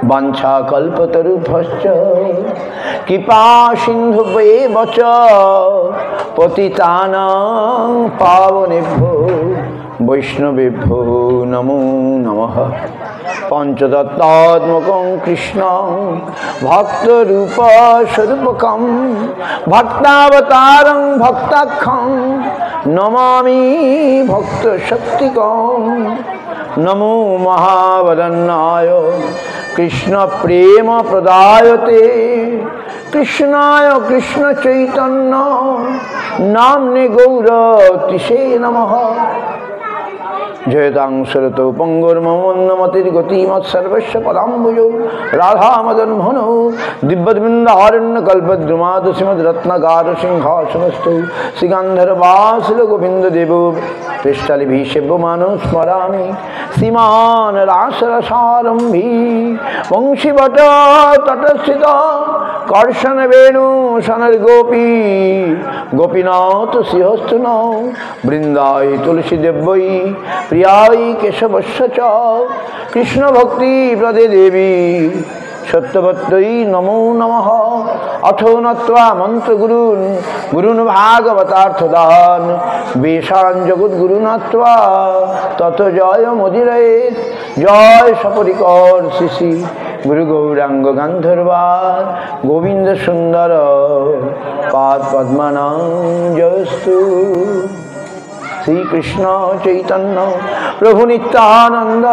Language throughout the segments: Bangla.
বাঞ্ছা কল্পতরুভ্যশ্চ কৃপা সিন্ধুভ্যেব চ পতিতানাং পাবনেভ্যো বৈষ্ণবেভ্যো নমো নমঃ। পঞ্চতত্ত্বাত্মকং কৃষ্ণং ভক্তরূপ স্বরূপকং ভক্তাবতারং ভক্তাখ্যং নমামি ভক্তশক্তিকং। নমো মহাবদন্নায় কৃষ্ণ প্রেম প্রদায়তে কৃষ্ণায় কৃষ্ণ চৈতন্য নাম্নে গৌরতিষে নমঃ। জয়তাং সুরতৌ পঙ্গুর্মমন্নমতির গতিমৎসর্বস্য পদাম্বুজৌ রাধা মদন মোহনৌ দিব্যবৃন্দারণ্য কল্পদ্রুমাদ শ্রীমদ্রত্নগার সিংহাসনস্থৌ শ্রীগন্ধর্বাসুর গোবিন্দ দেব পৃষ্ঠলিভি সেব্যমানো স্মরামি শ্রীমান রাসরসারম্ভী বংশীবট তটস্থিত কর্ষণ বেণু সনর গোপী গোপীনাথ শ্রীহস্তুন বৃন্দায় তুলসী দেব্যই প্রিয়াই কেশবস্য চ কৃষ্ণ ভক্তি প্রদে দেবী সত্যবত্যই নমো নমঃ। অথো নত্বা মন্ত্রগুরুন গুরুন ভাগবতার্থদান বেশান জগদ্গুরু নত্বা তত জয় মদিরয়েত। জয় সপরিকর শ্রী গুরু গৌরাঙ্গ গান্ধর্বাদ গোবিন্দ সুন্দর পাদ পদ্মনাং জয়স্তু। শ্রীকৃষ্ণ চৈতন্য প্রভু নিত্যানন্দ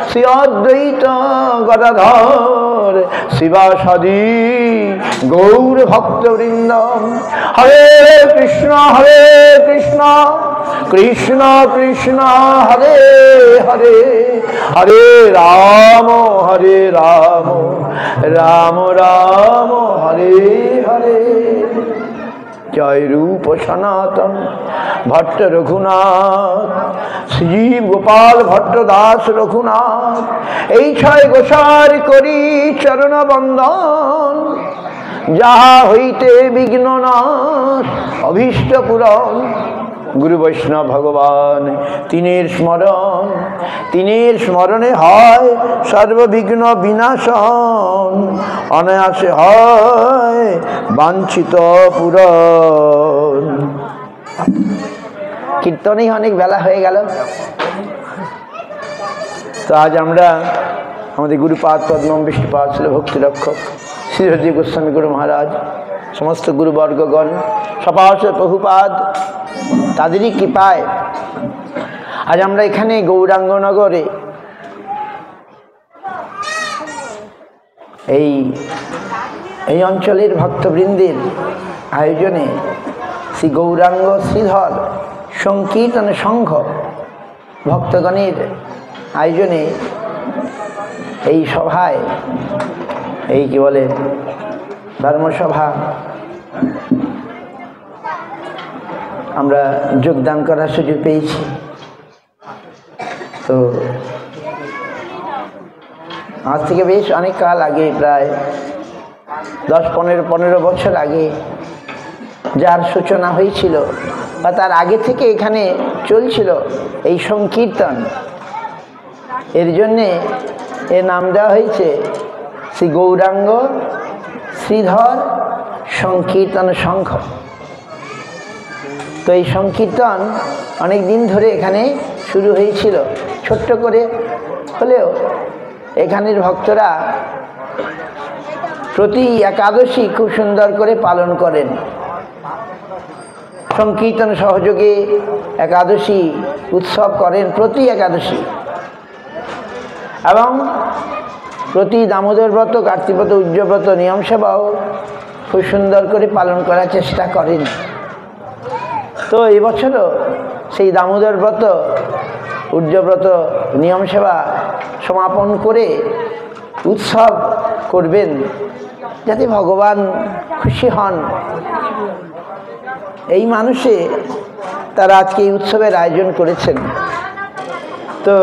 শ্রী অদ্বৈত গদাধর শিবাসাদি গৌর ভক্তবৃন্দ। হরে কৃষ্ণ কৃষ্ণ কৃষ্ণ হরে হরে হরে রাম রাম রাম হরে হরে। জয় রূপ সনাতন ভট্ট রঘুনাথ শ্রীজীব গোপাল ভট্ট দাস রঘুনাথ। এই ছয় গোসার করি চরণ বন্দন যাহা হইতে বিঘ্ন নাশ অভীষ্ট পূরণ। গুরু বৈষ্ণব ভগবান তিনের স্মরণ তিনের স্মরণে হয় সর্ববিঘ্ন বিনাশন অনায়াসে হয় বাঞ্ছিত পূরণ। কীর্তনেই অনেক বেলা হয়ে গেল। তো আজ আমরা আমাদের গুরুপাদ পদ্মম বিষ্ণুপাদ ছিল ভক্তি রক্ষক শ্রী হরিদেব গোস্বামী গুরু মহারাজ সমস্ত গুরুবর্গগণ সপার্ষ প্রভুপাদ তাদেরই কৃপায় আজ আমরা এখানে গৌরাঙ্গনগরে এই অঞ্চলের ভক্তবৃন্দের আয়োজনে শ্রী গৌরাঙ্গ শ্রীধর সংকীর্তন সংঘ ভক্তগণের আয়োজনে এই সভায় এই কি বলে ধর্মসভা আমরা যোগদান করার সুযোগ পেয়েছি। তো আজ থেকে বেশ অনেক কাল আগে প্রায় 10-15 বছর আগে যার সূচনা হয়েছিল বা তার আগে থেকে এখানে চলছিল এই সংকীর্তন, এর জন্যে এর নাম দেওয়া হয়েছে শ্রী গৌরাঙ্গ শ্রীধর সংকীর্তন সংঘ। তো এই সংকীর্তন অনেক দিন ধরে এখানে শুরু হয়েছিল ছোট্ট করে হলেও এখানের ভক্তরা প্রতি একাদশী খুব সুন্দর করে পালন করেন। সংকীর্তন সহযোগে একাদশী উৎসব করেন প্রতি একাদশী, এবং প্রতি দামোদর ব্রত কার্তিক ব্রত উজ্জ্বব্রত নিয়ম সেবাও খুব সুন্দর করে পালন করার চেষ্টা করেন। তো এই বছরও সেই দামোদর ব্রত উজ্জ্বব্রত নিয়ম সেবা সমাপন করে উৎসব করবেন যাতে ভগবান খুশি হন, এই মানুষে তারা আজকে এই উৎসবের আয়োজন করেছেন। তো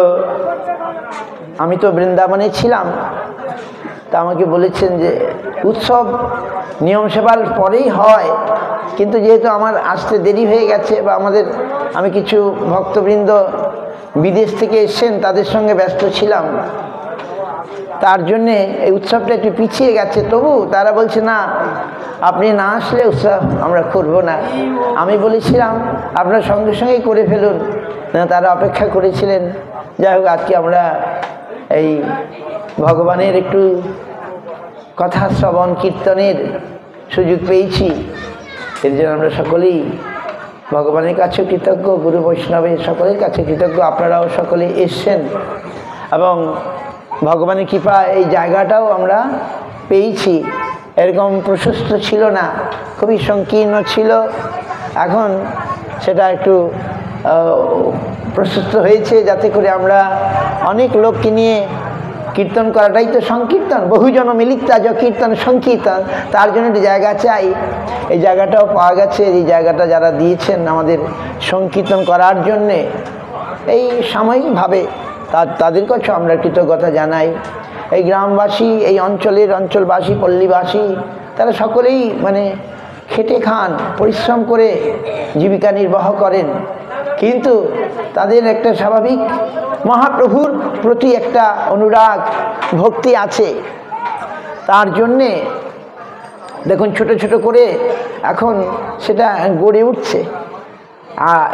আমি তো বৃন্দাবনে ছিলাম, তা আমাকে বলেছেন যে উৎসব নিয়ম সেবার পরেই হয়, কিন্তু যেহেতু আমার আসতে দেরি হয়ে গেছে বা আমি কিছু ভক্তবৃন্দ বিদেশ থেকে এসেছেন তাদের সঙ্গে ব্যস্ত ছিলাম, তার জন্যে এই উৎসবটা একটু পিছিয়ে গেছে। তবু তারা বলছে না, আপনি না আসলে উৎসব আমরা করব না। আমি বলেছিলাম আপনার সঙ্গে সঙ্গেই করে ফেলুন, তারা অপেক্ষা করেছিলেন। যাই হোক, আজকে আমরা এই ভগবানের একটু কথা শ্রবণ কীর্তনের সুযোগ পেয়েছি। এর জন্য আমরা সকলেই ভগবানের কাছে কৃতজ্ঞ, গুরু বৈষ্ণবের সকলের কাছে কৃতজ্ঞ। আপনারাও সকলে এসছেন এবং ভগবানের কৃপা এই জায়গাটাও আমরা পেয়েছি। এরকম প্রশস্ত ছিল না, খুবই সংকীর্ণ ছিল। এখন সেটা একটু প্রশস্ত হয়েছে, যাতে করে আমরা অনেক লোককে নিয়ে কীর্তন করাটাই তো সংকীর্তন। বহুজন মিলিতা য কীর্তন সংকীর্তন, তার জন্য একটি জায়গা চাই। এই জায়গাটাও পাওয়া গেছে। এই জায়গাটা যারা দিয়েছেন আমাদের সংকীর্তন করার জন্যে এই সাময়িকভাবে, তাদের কাছে আমরা কৃতজ্ঞতা জানাই। এই গ্রামবাসী, এই অঞ্চলবাসী, পল্লীবাসী, তারা সকলেই মানে খেটে খান, পরিশ্রম করে জীবিকা নির্বাহ করেন, কিন্তু তাদের একটা স্বাভাবিক মহাপ্রভুর প্রতি একটা অনুরাগ ভক্তি আছে। তার জন্যে দেখুন ছোট ছোট করে এখন সেটা গড়ে উঠছে।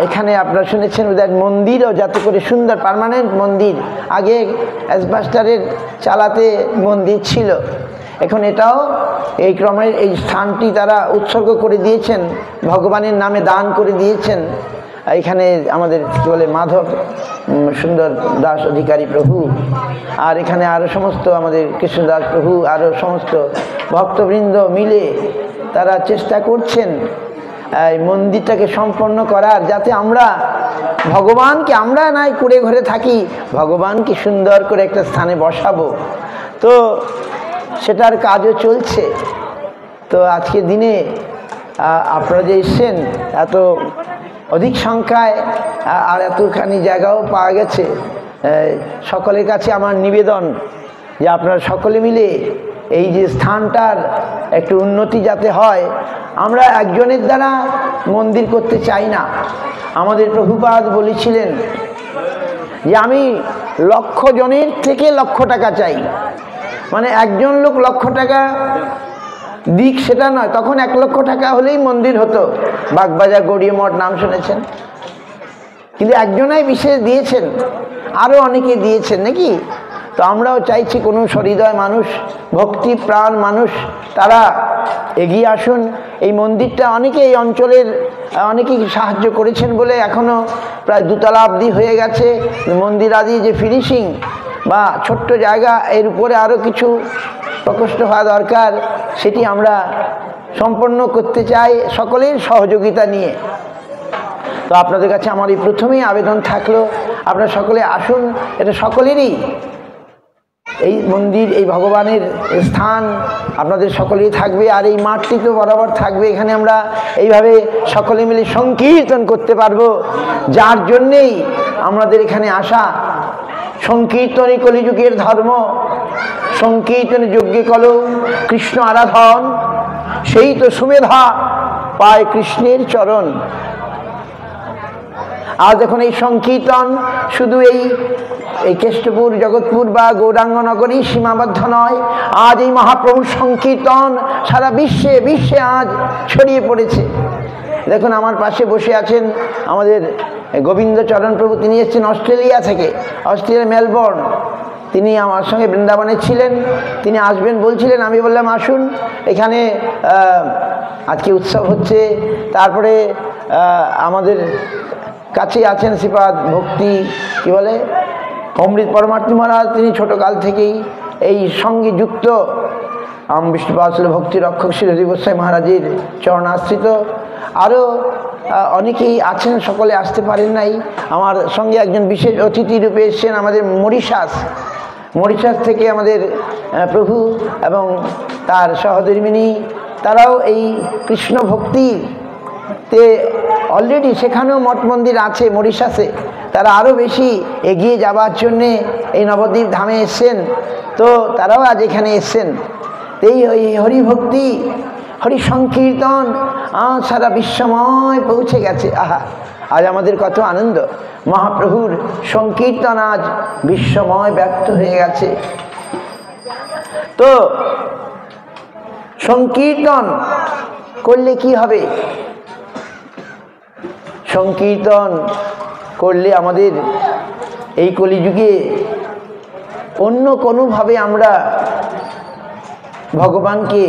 এখানে আপনারা শুনেছেন ওদের মন্দিরও যাতে করে সুন্দর পার্মানেন্ট মন্দির। আগে অ্যাসবাস্টারের চালাতে মন্দির ছিল, এখন এটাও এই ক্রমে এই স্থানটি তারা উৎসর্গ করে দিয়েছেন, ভগবানের নামে দান করে দিয়েছেন। এখানে আমাদের কী বলে মাধব সুন্দর দাস অধিকারী প্রভু, আর এখানে আরও সমস্ত আমাদের কৃষ্ণদাস প্রভু, আরও সমস্ত ভক্তবৃন্দ মিলে তারা চেষ্টা করছেন এই মন্দিরটাকে সম্পন্ন করার, যাতে আমরা ভগবানকে, আমরা নাই কুড়ে ঘরে থাকি, ভগবানকে সুন্দর করে একটা স্থানে বসাবো। তো সেটার কাজও চলছে। তো আজকের দিনে আপনারা যে এসছেন এত অধিক সংখ্যায় আর এতখানি জায়গাও পাওয়া গেছে, সকলের কাছে আমার নিবেদন যে আপনারা সকলে মিলে এই যে স্থানটার একটু উন্নতি যাতে হয়। আমরা একজনের দ্বারা মন্দির করতে চাই না। আমাদের প্রভুপাদ বলেছিলেন যে আমি 1,00,000 জনের থেকে 1,00,000 টাকা চাই, মানে একজন লোক 1,00,000 টাকা দিক সেটা নয়, তখন 1,00,000 টাকা হলেই মন্দির হতো। বাগবাজার গৌড়ীয় মঠ নাম শুনেছেন, কিন্তু একজনাই বিশেষ দিয়েছেন, আরও অনেকে দিয়েছেন নাকি। তো আমরাও চাইছি কোনো সহৃদয় মানুষ, ভক্তি প্রাণ মানুষ তারা এগিয়ে আসুন। এই মন্দিরটা অনেকে এই অঞ্চলের অনেকেই সাহায্য করেছেন বলে এখনও প্রায় 2 তলা অবধি হয়ে গেছে। মন্দির আদি যে ফিনিশিং বা ছোট্ট জায়গা, এর উপরে আরও কিছু প্রকোষ্ঠ হওয়া দরকার, সেটি আমরা সম্পন্ন করতে চাই সকলের সহযোগিতা নিয়ে। তো আপনাদের কাছে আমার এই প্রথমেই আবেদন থাকলো, আপনারা সকলে আসুন। এটা সকলেরই, এই মন্দির, এই ভগবানের স্থান আপনাদের সকলেই থাকবে, আর এই মাঠটি তো বরাবর থাকবে। এখানে আমরা এইভাবে সকলে মিলে সংকীর্তন করতে পারবো, যার জন্যেই আমাদের এখানে আসা। সংকীর্তনই কলিযুগের ধর্ম, সংকীর্তনে যজ্ঞে কলো কৃষ্ণ আরাধন, সেই তো সুমেধা পায় কৃষ্ণের চরণ। আজ দেখুন এই সংকীর্তন শুধু এই কেষ্টপুর, জগৎপুর বা গৌরাঙ্গ নগরী সীমাবদ্ধ নয়। আজ এই মহাপ্রভুর সংকীর্তন সারা বিশ্বে আজ ছড়িয়ে পড়েছে। দেখুন আমার পাশে বসে আছেন আমাদের গোবিন্দচরণ প্রভু, তিনি এসেছেন অস্ট্রেলিয়া থেকে, অস্ট্রেলিয়ার মেলবোর্ন। তিনি আমার সঙ্গে বৃন্দাবনে ছিলেন, তিনি আসবেন বলছিলেন। আমি বললাম আসুন, এখানে আজকে উৎসব হচ্ছে। তারপরে আমাদের কাছে আছেন শ্রীপাদ ভক্তি কী বলে অমৃত পরমার্থী মহারাজ, তিনি ছোটকাল থেকেই এই সঙ্গে যুক্ত। বিষ্ণুপাদ ভক্তি রক্ষক শ্রী হরি গোস্বামী মহারাজের চরণাশ্রিত। আরও অনেকেই আছেন, সকলে আসতে পারেন নাই। আমার সঙ্গে একজন বিশেষ অতিথি রূপে এসেছেন আমাদের মরিশাস থেকে আমাদের প্রভু এবং তার সহধর্মিনী, তারাও এই কৃষ্ণ ভক্তিতে অলরেডি সেখানেও মঠ মন্দির আছে মরিশাসে, তারা আরও বেশি এগিয়ে যাবার জন্যে এই নবদ্বীপ ধামে এসছেন। তো তারাও আজ এখানে এসছেন। এই হরিভক্তি, হরি সংকীর্তন আজ সারা বিশ্বময় পৌঁছে গেছে। আহা, আজ আমাদের কত আনন্দ! মহাপ্রভুর সংকীর্তন আজ বিশ্বময় ব্যক্ত হয়ে গেছে। তো সংকীর্তন করলে কি হবে? সংকীর্তন করলে আমাদের এই কলিযুগে অন্য কোনোভাবে আমরা ভগবানকে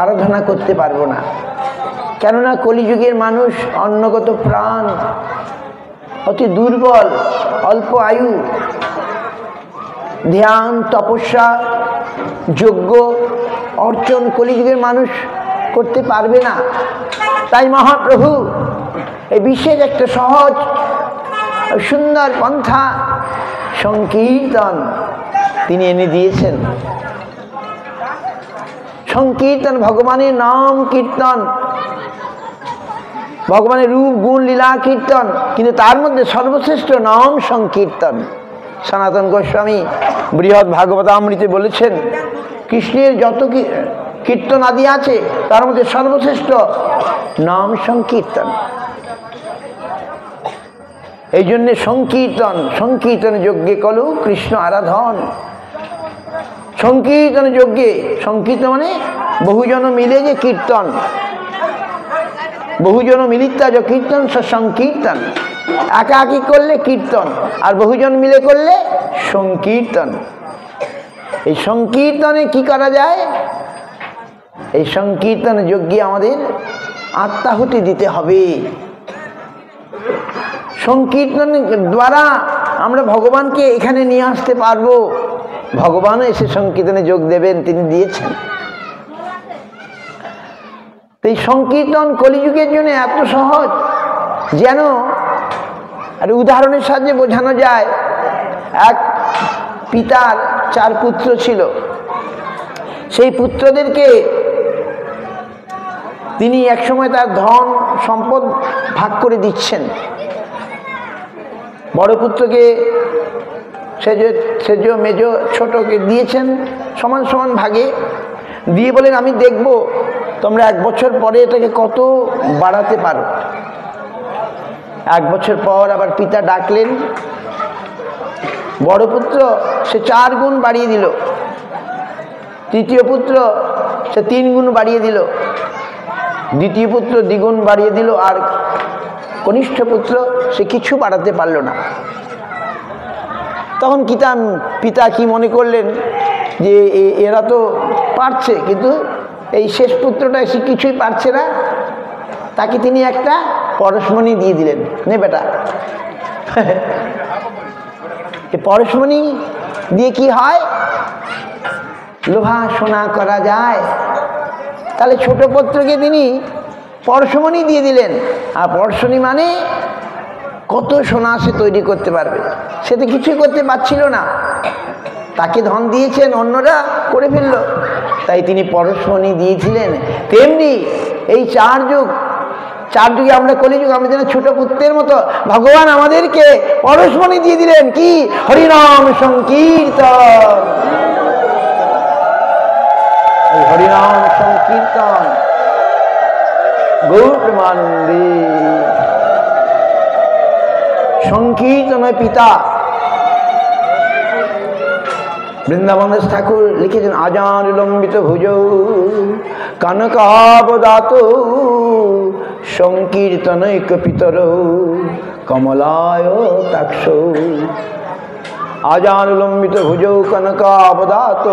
আরাধনা করতে পারবো না। কেননা কলিযুগের মানুষ অন্নগত প্রাণ, অতি দুর্বল, অল্প আয়ু, ধ্যান তপস্যা যজ্ঞ অর্চন কলিযুগের মানুষ করতে পারবে না। তাই মহাপ্রভু এই বিশেষ একটা সহজ সুন্দর পন্থা সংকীর্তন তিনি এনে দিয়েছেন। সংকীর্তন ভগবানের নাম কীর্তন, ভগবানের রূপ গুণ লীলা কীর্তন, কিন্তু তার মধ্যে সর্বশ্রেষ্ঠ নাম সংকীর্তন। সনাতন গোস্বামী বৃহৎ ভাগবতামৃতে বলেছেন, কৃষ্ণের যত কীর্তন আদি আছে তার মধ্যে সর্বশ্রেষ্ঠ নাম সংকীর্তন। এই জন্যে সংকীর্তন, সংকীর্তন যজ্ঞে কলু কৃষ্ণ আরাধন। সংকীর্তন যজ্ঞে, সংকীর্তন মানে বহুজন মিলে যে কীর্তন, বহুজন মিলিতা যে কীর্তন সংকীর্তন। একাকি করলে কীর্তন, আর বহুজন মিলে করলে সংকীর্তন। এই সংকীর্তনে কি করা যায়? এই সংকীর্তন যজ্ঞে আমাদের আত্মাহুতি দিতে হবে। সংকীর্তনের দ্বারা আমরা ভগবানকে এখানে নিয়ে আসতে পারবো। ভগবানও এসে সংকীর্তনে যোগ দেবেন, তিনি দিয়েছেন। এই সংকীর্তন কলিযুগের জন্য এত সহজ, যেন আর উদাহরণের সাহায্যে বোঝানো যায়। এক পিতার 4 পুত্র ছিল, সেই পুত্রদেরকে তিনি একসময় তার ধন সম্পদ ভাগ করে দিচ্ছেন। বড় পুত্রকে সেজ মেজ ছোটকে দিয়েছেন সমান সমান ভাগে দিয়ে, বলেন আমি দেখব তোমরা 1 বছর পরে এটাকে কত বাড়াতে পারো। 1 বছর পর আবার পিতা ডাকলেন, বড় পুত্র সে 4 গুণ বাড়িয়ে দিল, তৃতীয় পুত্র সে 3 গুণ বাড়িয়ে দিল, দ্বিতীয় পুত্র দ্বিগুণ বাড়িয়ে দিল, আর কনিষ্ঠ পুত্র সে কিছু বাড়াতে পারল না। তখন পিতা কি মনে করলেন যে এরা তো পারছে, কিন্তু এই শেষ পুত্রটা সে কিছুই পারছে না। তাকে তিনি একটা পরশমণি দিয়ে দিলেন, নে বেটা। পরশমণি দিয়ে কি হয়? লোহা সোনা করা যায়। তাহলে ছোট পুত্রকে তিনি পরশমণি দিয়ে দিলেন। আর পরশমণি মানে কত সোনা সে তৈরি করতে পারবে, সে তো কিছুই করতে পারছিল না। তাকে ধন দিয়েছেন, অন্যরা করে ফেলল, তাই তিনি পরশমণি দিয়েছিলেন। তেমনি এই 4 যুগে আমরা কলিযুগ, আমরা যেন ছোট পুত্রের মতো ভগবান আমাদেরকে পরশমণি দিয়ে দিলেন। কি? হরিনাম সংকীর্তন। হরিনাম সংকীর্তন গৌরমানন্দে সংকীর্তন পিতা। বৃন্দাবন ঠাকুর লিখেছেন, আজান লম্বিত ভুজ কনকাবদাত সংকীর্তনৈক পিতর কমলায় তাক্ষ। আজান লম্বিত ভুজ কনকাবদাত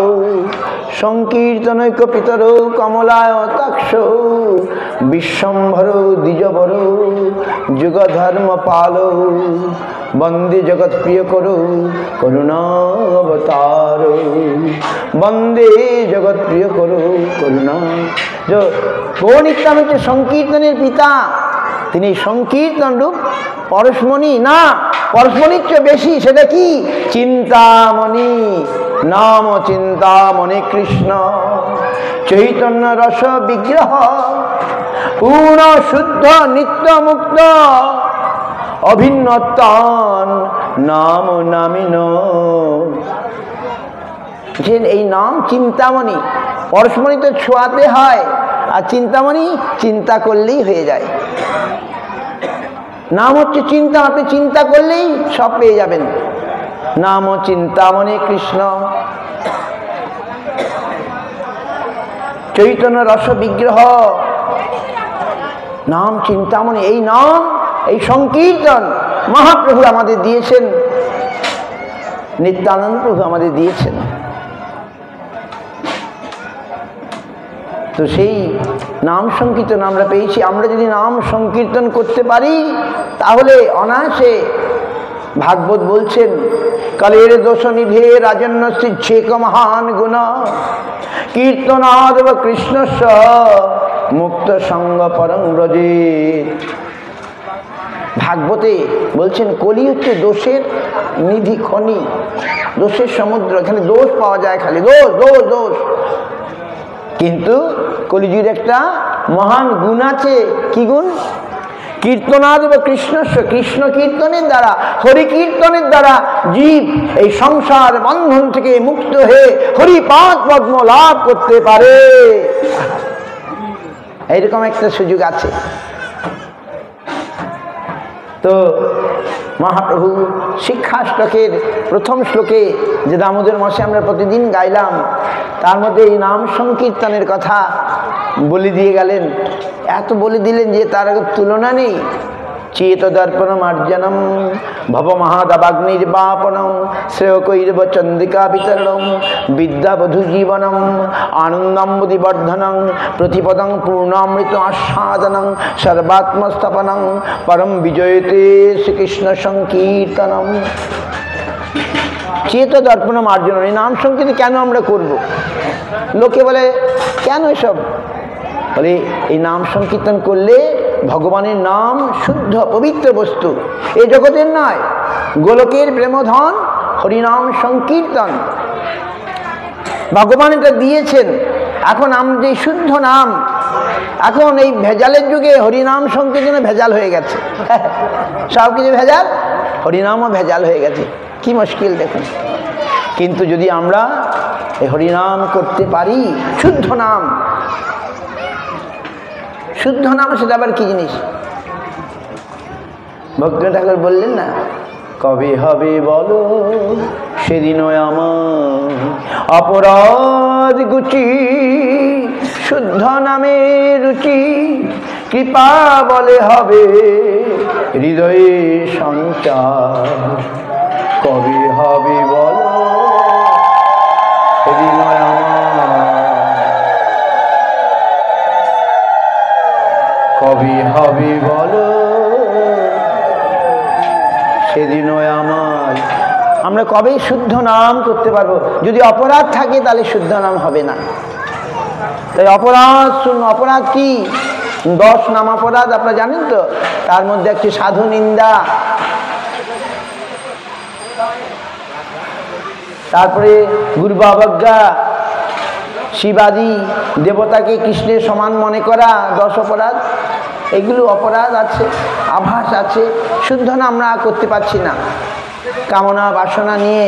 সংকীর্তনৈক পিতর কমলায় তাক্ষ। বিশ্বম্ভর দ্বিজবর যুগধর্ম পাল বন্দে জগৎ প্রিয় করো করুণাবতার। বন্দে জগৎ প্রিয় করো করুণা। গৌরনিত্যানন্দ হচ্ছে সংকীর্তনের পিতা। তিনি সংকীর্তন রূপ পরশমণি না, পরশমণির চেয়ে বেশি। সেটা কি? চিন্তামণি। নাম চিন্তামণি কৃষ্ণ চৈতন্য রস বিগ্রহ পূর্ণ শুদ্ধ নিত্য মুক্ত অভিন্নতান নাম নামিন। এই নাম চিন্তামণি। পরশমণি তো ছোঁয়াতে হয়, আর চিন্তামণি চিন্তা করলেই হয়ে যায়। নাম হচ্ছে চিন্তা, আপনি চিন্তা করলেই সব পেয়ে যাবেন। নাম চিন্তামণি কৃষ্ণ চৈতন্য রস বিগ্রহ, নাম চিন্তামণি। এই নাম, এই সংকীর্তন মহাপ্রভু আমাদের দিয়েছেন, নিত্যানন্দ প্রভু আমাদের দিয়েছেন। তো সেই নাম সংকীর্তন আমরা পেয়েছি। আমরা যদি নাম সংকীর্তন করতে পারি তাহলে অনায়াসে, ভাগবত বলছেন, কালের দোষ নিধে রাজন্য সিদ্ধেক মহান গুণ কীর্তনাদ কৃষ্ণস্য মুক্ত সঙ্গ পরং ব্রজে। ভাগবতে বলছেন কলি হচ্ছে দোষের নিধি খনি, দোষের সমুদ্র। এখানে দোষ পাওয়া যায়, খালি দোষ দোষ দোষ। কিন্তু কলিযুগের একটা মহান গুণ আছে। কি গুণ? কীর্তনাদ কৃষ্ণস্য, কৃষ্ণ কীর্তনের দ্বারা, হরি কীর্তনের দ্বারা জীব এই সংসার বন্ধন থেকে মুক্ত হয়ে হরিপাদ পদ্ম লাভ করতে পারে। এইরকম একটা সুযোগ আছে। তো মহাপ্রভু শিক্ষাষ্টকের প্রথম শ্লোকে যে দামোদর মাসে আমরা প্রতিদিন গাইলাম, তার মধ্যে এই নাম সংকীর্তনের কথা বলে দিয়ে গেলেন। এত বলে দিলেন যে তার তুলনা নেই। চেত দর্পণ মার্জনম ভব মহাদাবাগ্নির্বাপনম শ্রেয়কৈরব চন্দ্রিকা বিতরণম বিদ্যাবধূ জীবনম আনন্দম্বুদিবর্ধনং প্রতিপদং পূর্ণামৃত আস্বাদনং সর্বাত্মস্থাপনং পরম বিজয়তে শ্রীকৃষ্ণ সংকীর্তনম। চেত দর্পণ মার্জনম, এই নাম সংকীর্তন কেন আমরা করব? লোকে বলে কেন এসব? বলে এই নাম সংকীর্তন করলে ভগবানের নাম শুদ্ধ পবিত্র বস্তু, এই জগতের নয়, গোলকের প্রেমধন হরিনাম সংকীর্তন ভগবান এটা দিয়েছেন। এখন আমরা যে শুদ্ধ নাম, এখন এই ভেজালের যুগে হরিনাম সংকীর্তনে ভেজাল হয়ে গেছে, সব কিছু ভেজাল, হরিনামও ভেজাল হয়ে গেছে। কি মুশকিল দেখুন। কিন্তু যদি আমরা এই হরিনাম করতে পারি, শুদ্ধ নাম, শুদ্ধ নাম, সেটা আবার কি জিনিস? ভক্ত ঠাকুর বললেন না, কবে হবে বলো সেদিনও আমার অপরাধ গুচি, শুদ্ধ নামে রুচি, কৃপা বলে হবে হৃদয়ে সঞ্চার। কবে হবে বলো সেদিনও আমার, কবে হবে বলো সেদিনও আমার। আমরা কবে শুদ্ধ নাম করতে পারবো? যদি অপরাধ থাকে তাহলে শুদ্ধ নাম হবে না। তাই অপরাধ, অপরাধ কি? 10 নাম অপরাধ আপনারা জানেন তো। তার মধ্যে একটি সাধু নিন্দা, তারপরে গুরুবাবজ্ঞা, শিবাদি দেবতাকে কৃষ্ণের সমান মনে করা, 10 অপরাধ। এগুলো অপরাধ আছে, আভাস আছে। শুদ্ধ নাম আমরা করতে পারছি না, কামনা বাসনা নিয়ে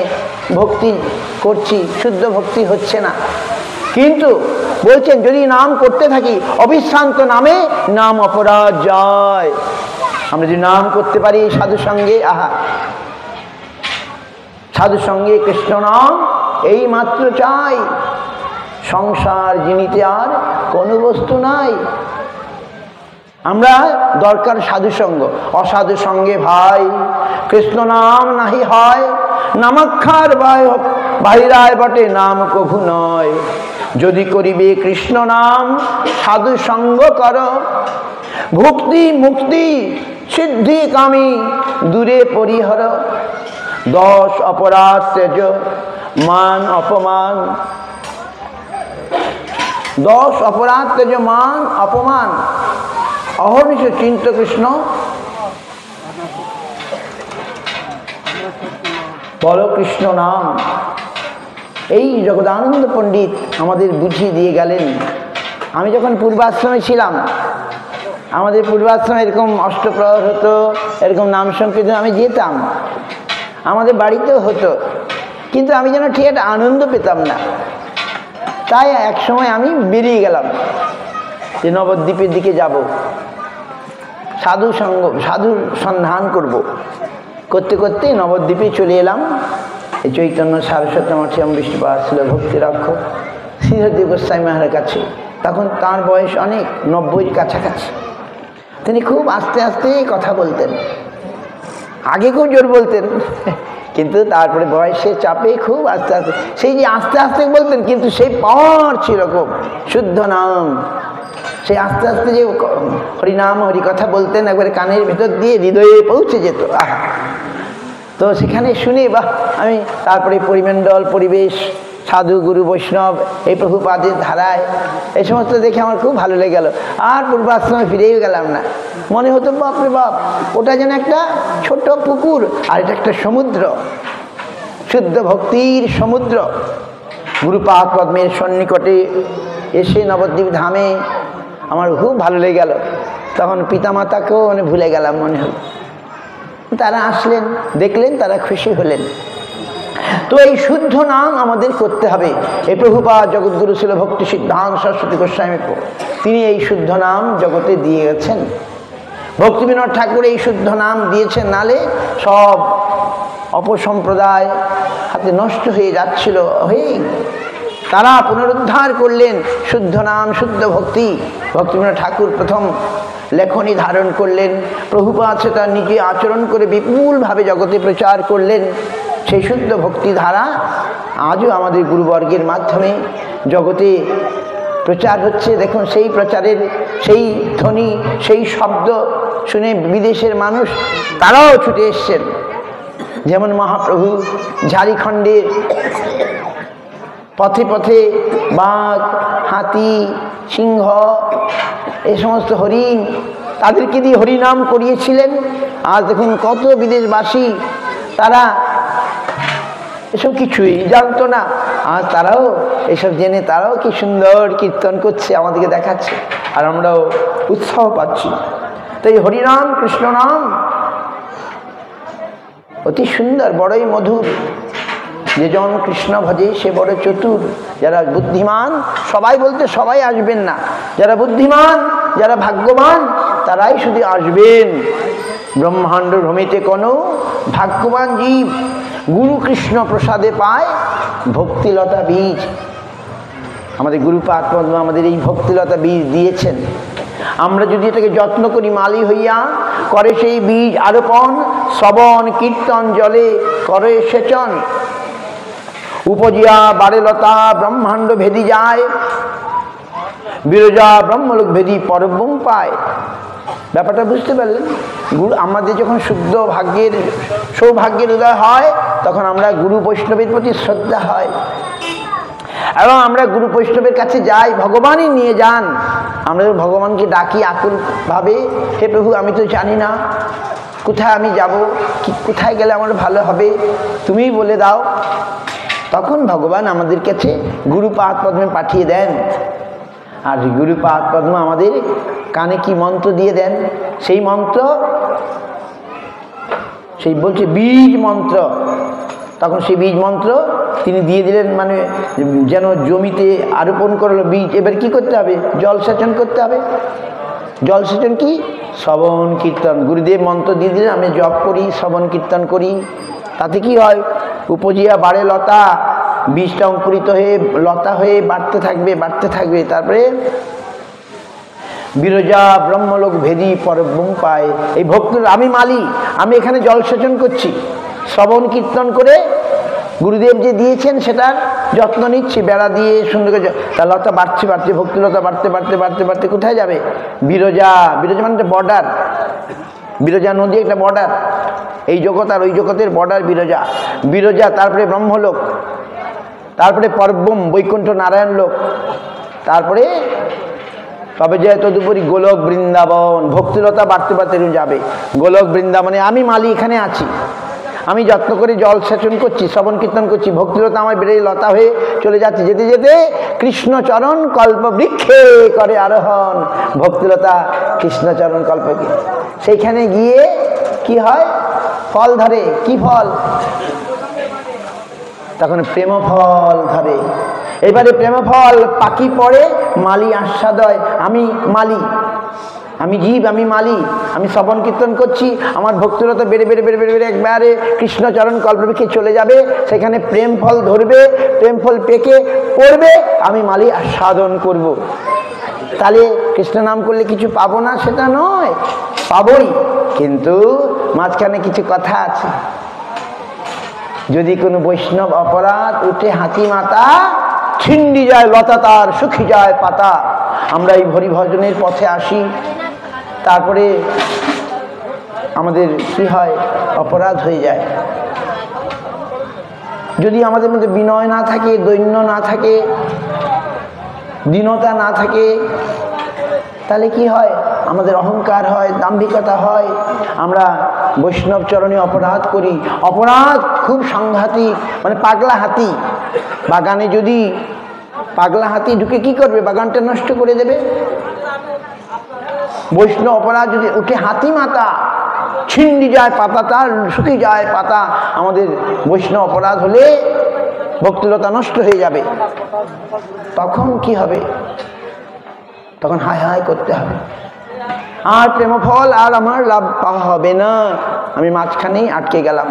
ভক্তি করছি, শুদ্ধ ভক্তি হচ্ছে না। কিন্তু বলছেন যদি নাম করতে থাকি অবিশ্রান্ত নামে, নাম অপরাধ যায়। আমরা যদি নাম করতে পারি সাধু সঙ্গে, আহা, সাধু সঙ্গে কৃষ্ণ নাম এই মাত্র চাই। সংসার জিনিতে আর কোনো বস্তু নাই। আমরা দরকার সাধু সঙ্গ, অসাধু সঙ্গে ভাই কৃষ্ণ নাম নাহি হয়। নামাক্ষার বাহিরায় বটে নাম কভু নয়। যদি করিবে কৃষ্ণ নাম সাধু সঙ্গ কর, ভক্তি মুক্তি সিদ্ধি কামী দূরে পরিহর। 10 অপরাধ তেজ মান অপমান, 10 অপরাধ তেজ মান অপমান। অহর্নিশ চিন্ত কৃষ্ণ, বলো কৃষ্ণ নাম। এই জগদানন্দ পণ্ডিত আমাদের বুঝিয়ে দিয়ে গেলেন। আমি যখন পূর্বাশ্রমে ছিলাম, আমাদের পূর্বাশ্রমে এরকম অষ্টপ্রহর হতো, এরকম নাম সংকীর্তন আমি যেতাম, আমাদের বাড়িতেও হতো, কিন্তু আমি যেন ঠিক একটা আনন্দ পেতাম না। তাই এক সময় আমি বেরিয়ে গেলাম যে নবদ্বীপের দিকে যাব, সাধু সঙ্গ, সাধুর সন্ধান করব। করতে করতে নবদ্বীপে চলে এলাম। এই চৈতন্য সারস্বত মঠে বিষ্ণুপাদ ছিল ভক্তি রক্ষক শ্রীহরি গোস্বামী মহারাজের কাছে। তখন তার বয়স অনেক 90-র কাছাকাছি। তিনি খুব আস্তে আস্তে কথা বলতেন, আগে খুব জোর বলতেন, কিন্তু তারপরে বয়সের চাপে খুব আস্তে আস্তে, সেই যে আস্তে আস্তে বলতেন কিন্তু সেই পাওয়ার ছিল খুব, শুদ্ধ নাম। সেই আস্তে আস্তে যে হরিনাম হরিকথা বলতেন, একবারে কানের ভেতর দিয়ে হৃদয়ে পৌঁছে যেত। তো সেখানে শুনে বাহ, আমি তারপরে পরিমণ্ডল, পরিবেশ, সাধু, গুরু, বৈষ্ণব, এই প্রভুপাদের ধারায় এই সমস্ত দেখে আমার খুব ভালো লেগে গেল। আর পূর্বাশ্রমে ফিরেই গেলাম না। মনে হতো বাপরে বাপ, ওটা যেন একটা ছোট পুকুর আর এটা একটা সমুদ্র, শুদ্ধ ভক্তির সমুদ্র। গুরুপাদ পদ্মের সন্নিকটে এসে নবদ্বীপ ধামে আমার খুব ভালো লেগে গেল। তখন পিতামাতাকেও ভুলে গেলাম মনে হল। তারা আসলেন, দেখলেন, তারা খুশি হলেন। তো এই শুদ্ধ নাম আমাদের করতে হবে। এই প্রভুপাদ জগৎগুরু ছিল ভক্তি সিদ্ধান্ত সরস্বতী গোস্বামী, তিনি এই শুদ্ধ নাম জগতে দিয়ে গেছেন। ভক্তিবিনোদ ঠাকুর এই শুদ্ধ নাম দিয়েছেন, নালে সব অপসম্প্রদায় হাতে নষ্ট হয়ে যাচ্ছিল, তারা পুনরুদ্ধার করলেন শুদ্ধ নাম, শুদ্ধ ভক্তি। ভক্তিবিনোদ ঠাকুর প্রথম লেখনী ধারণ করলেন, প্রভুপাদ সেটা নিজে আচরণ করে বিপুলভাবে জগতে প্রচার করলেন। সেই শুদ্ধ ভক্তি ধারা আজও আমাদের গুরুবর্গের মাধ্যমে জগতে প্রচার হচ্ছে। দেখুন, সেই প্রচারের সেই ধ্বনি, সেই শব্দ শুনে বিদেশের মানুষ তারাও ছুটে এসছেন। যেমন মহাপ্রভু ঝাড়খণ্ডের পথে পথে বাঘ, হাতি, সিংহ, এই সমস্ত হরিণ, তাদেরকে দিয়ে হরিনাম করিয়েছিলেন। আজ দেখুন কত বিদেশবাসী, তারা এসব কিছুই জানতো না, আর তারাও এসব জেনে তারাও কি সুন্দর কীর্তন করছে, আমাদেরকে দেখাচ্ছে, আর আমরাও উৎসাহ পাচ্ছি। তো এই হরিনাম, কৃষ্ণ নাম অতি সুন্দর, বড়ই মধুর। যে জন কৃষ্ণ ভজে সে বড় চতুর। যারা বুদ্ধিমান, সবাই বলতে সবাই আসবেন না, যারা বুদ্ধিমান, যারা ভাগ্যবান, তারাই শুধু আসবেন। ব্রহ্মাণ্ড ভ্রমিতে কোনো ভাগ্যবান জীব গুরু কৃষ্ণ প্রসাদে পায় ভক্তিলতা বীজ। আমাদের গুরুপাদ পদ্ম আমাদের এই ভক্তিলতা বীজ দিয়েছেন। আমরা যদি এটাকে যত্ন করি, মালি হইয়া করে সেই বীজ আরোপণ, শ্রবণ কীর্তন জলে করে সেচন, উপজিয়া বারেলতা ব্রহ্মাণ্ড ভেদি যায়, বিরজা ব্রহ্মলোক ভেদি পরব্রহ্ম পায়। ব্যাপারটা বুঝতে পারলেন? গুরু আমাদের যখন শুদ্ধ ভাগ্যের, সৌভাগ্যের উদয় হয়, তখন আমরা গুরু বৈষ্ণবের প্রতি শ্রদ্ধা হয়, এবং আমরা গুরু বৈষ্ণবের কাছে যাই, ভগবানই নিয়ে যান। আমরা ভগবানকে ডাকি আকুলভাবে, হে প্রভু, আমি তো জানি না কোথায় আমি যাব, কোথায় গেলে আমার ভালো হবে, তুমিই বলে দাও। তখন ভগবান আমাদের কাছে গুরুপাদ পদ্মে পাঠিয়ে দেন। আর গুরুপাদ পদ্ম আমাদের কানে কি মন্ত্র দিয়ে দেন? সেই মন্ত্র, সেই বলছে বীজ মন্ত্র। তখন সেই বীজ মন্ত্র তিনি দিয়ে দিলেন, মানে যেন জমিতে আরোপণ করলো বীজ। এবার কি করতে হবে? জলসেচন করতে হবে। জলসেচন কি? শ্রবণ কীর্তন। গুরুদেব মন্ত্র দিয়ে দিলেন, আমি জপ করি, শ্রবণ কীর্তন করি। তাতে কি হয়? উপজিয়া বাড়ে লতা, বীজটা অঙ্কুরিত হয়ে লতা হয়ে বাড়তে থাকবে, বাড়তে থাকবে। তারপরে বিরজা ব্রহ্মলোক ভেদি পরব্রহ্ম পায়। এই ভক্ত, আমি মালি, আমি এখানে জলসেচন করছি, শ্রবণ কীর্তন করে গুরুদেব যে দিয়েছেন সেটার যত্ন নিচ্ছি, বেড়া দিয়ে সুন্দর করে। তা লতা বাড়ছে বাড়ছে, ভক্তিলতা বাড়তে বাড়তে বাড়তে বাড়তে কোথায় যাবে? বিরজা। বিরজা মানে বর্ডার, বিরজা নদী একটা বর্ডার, এই জগৎ আর ওই জগতের বর্ডার বিরজা। বিরজা, তারপরে ব্রহ্মলোক, তারপরে পরব্রহ্ম বৈকুণ্ঠ নারায়ণ লোক, তারপরে তবে যে তদুপরি গোলক বৃন্দাবন। ভক্তিলতা বাড়তে বাড়তে যাবে গোলক বৃন্দাবনে। আমি মালি এখানে আছি, আমি যত্ন করে জল সেচন করছি, শ্রবণ কীর্তন করছি, ভক্তিলতা আমার বেড়ে লতা হয়ে চলে যাচ্ছে। যেতে যেতে কৃষ্ণচরণ কল্প বৃক্ষে করে আরোহণ। ভক্তিলতা কৃষ্ণচরণ কল্পকে, সেইখানে গিয়ে কি হয়? ফল ধরে। কি ফল? তখন প্রেম ফল ধরে। এবারে প্রেম ফল পাকি পড়ে, মালি আস্বাদ হয়। আমি মালি, আমি জীব, আমি মালি, আমি শ্রবণ কীর্তন করছি, আমার ভক্তিলতা বেড়ে বেড়ে বেড়ে বেড়ে বেড়ে একবারে কৃষ্ণচরণ কল্পবৃক্ষে চলে যাবে। সেখানে প্রেম ফল ধরবে, প্রেম ফল পেকে পড়বে, আমি মালি আস্বাদন করব। তাহলে কৃষ্ণ নাম করলে কিছু পাবো না সেটা নয়, পাবই, কিন্তু মাঝখানে কিছু কথা আছে। যদি কোনো বৈষ্ণব অপরাধ উঠে হাতি মাতা, ছিন্ডি যায় লতা তার শুকি যায় পাতা। আমরা এই হরিভজনের পথে আসি, তারপরে আমাদের কি হয়, অপরাধ হয়ে যায়। যদি আমাদের মধ্যে বিনয় না থাকে, দৈন্য না থাকে, দীনতা না থাকে, তাহলে কি হয়, আমাদের অহংকার হয়, দাম্ভিকতা হয়, আমরা বৈষ্ণব চরণে অপরাধ করি। অপরাধ খুব সাংঘাতিক, মানে পাগলা হাতি। বাগানে যদি পাগলা হাতি ঢুকে কি করবে, বাগানটা নষ্ট করে দেবে। বৈষ্ণব অপরাধ যদি উঠে হাতি মাতা, ছিন্ডি যায় পাতা তার শুকি যায় পাতা। আমাদের বৈষ্ণব অপরাধ হলে ভক্তিলতা নষ্ট হয়ে যাবে। তখন কি হবে, তখন হায় হায় করতে হবে, আর প্রেমফল আর আমার লাভ পাওয়া হবে না, আমি মাঝখানেই আটকে গেলাম।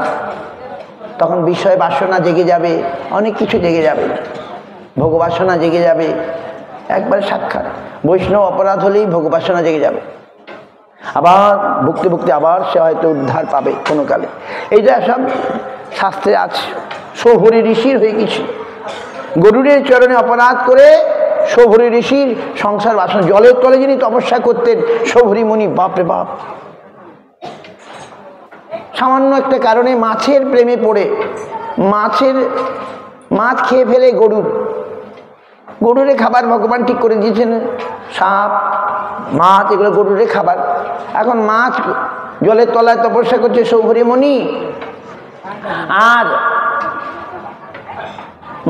তখন বিষয় বাসনা জেগে যাবে, অনেক কিছু জেগে যাবে, ভোগবাসনা জেগে যাবে। একবার সাক্ষাৎ বৈষ্ণব অপরাধ হলেই ভোগবাসনা জেগে যাবে, আবার ভুগতে ভুগতে আবার সে হয়তো উদ্ধার পাবে কোনো কালে। এইটা সব শাস্ত্রে আছে। সৌভরি ঋষির হয়ে গেছে, গরুড়ের চরণে অপরাধ করে সৌভরি ঋষির সংসার বাসনা, জলের তলে যিনি তপস্যা করতেন সৌভরি মুনি, বাপরে বাপ, সামান্য একটা কারণে মাছের প্রেমে পড়ে মাছ খেয়ে ফেলে গরুরে খাবার ভগবান ঠিক করে দিয়েছেন, সাপ মাছ এগুলো গরুরে খাবার। এখন মাছ জলের তলায় তপস্যা করছে সৌভরি মুনি, আর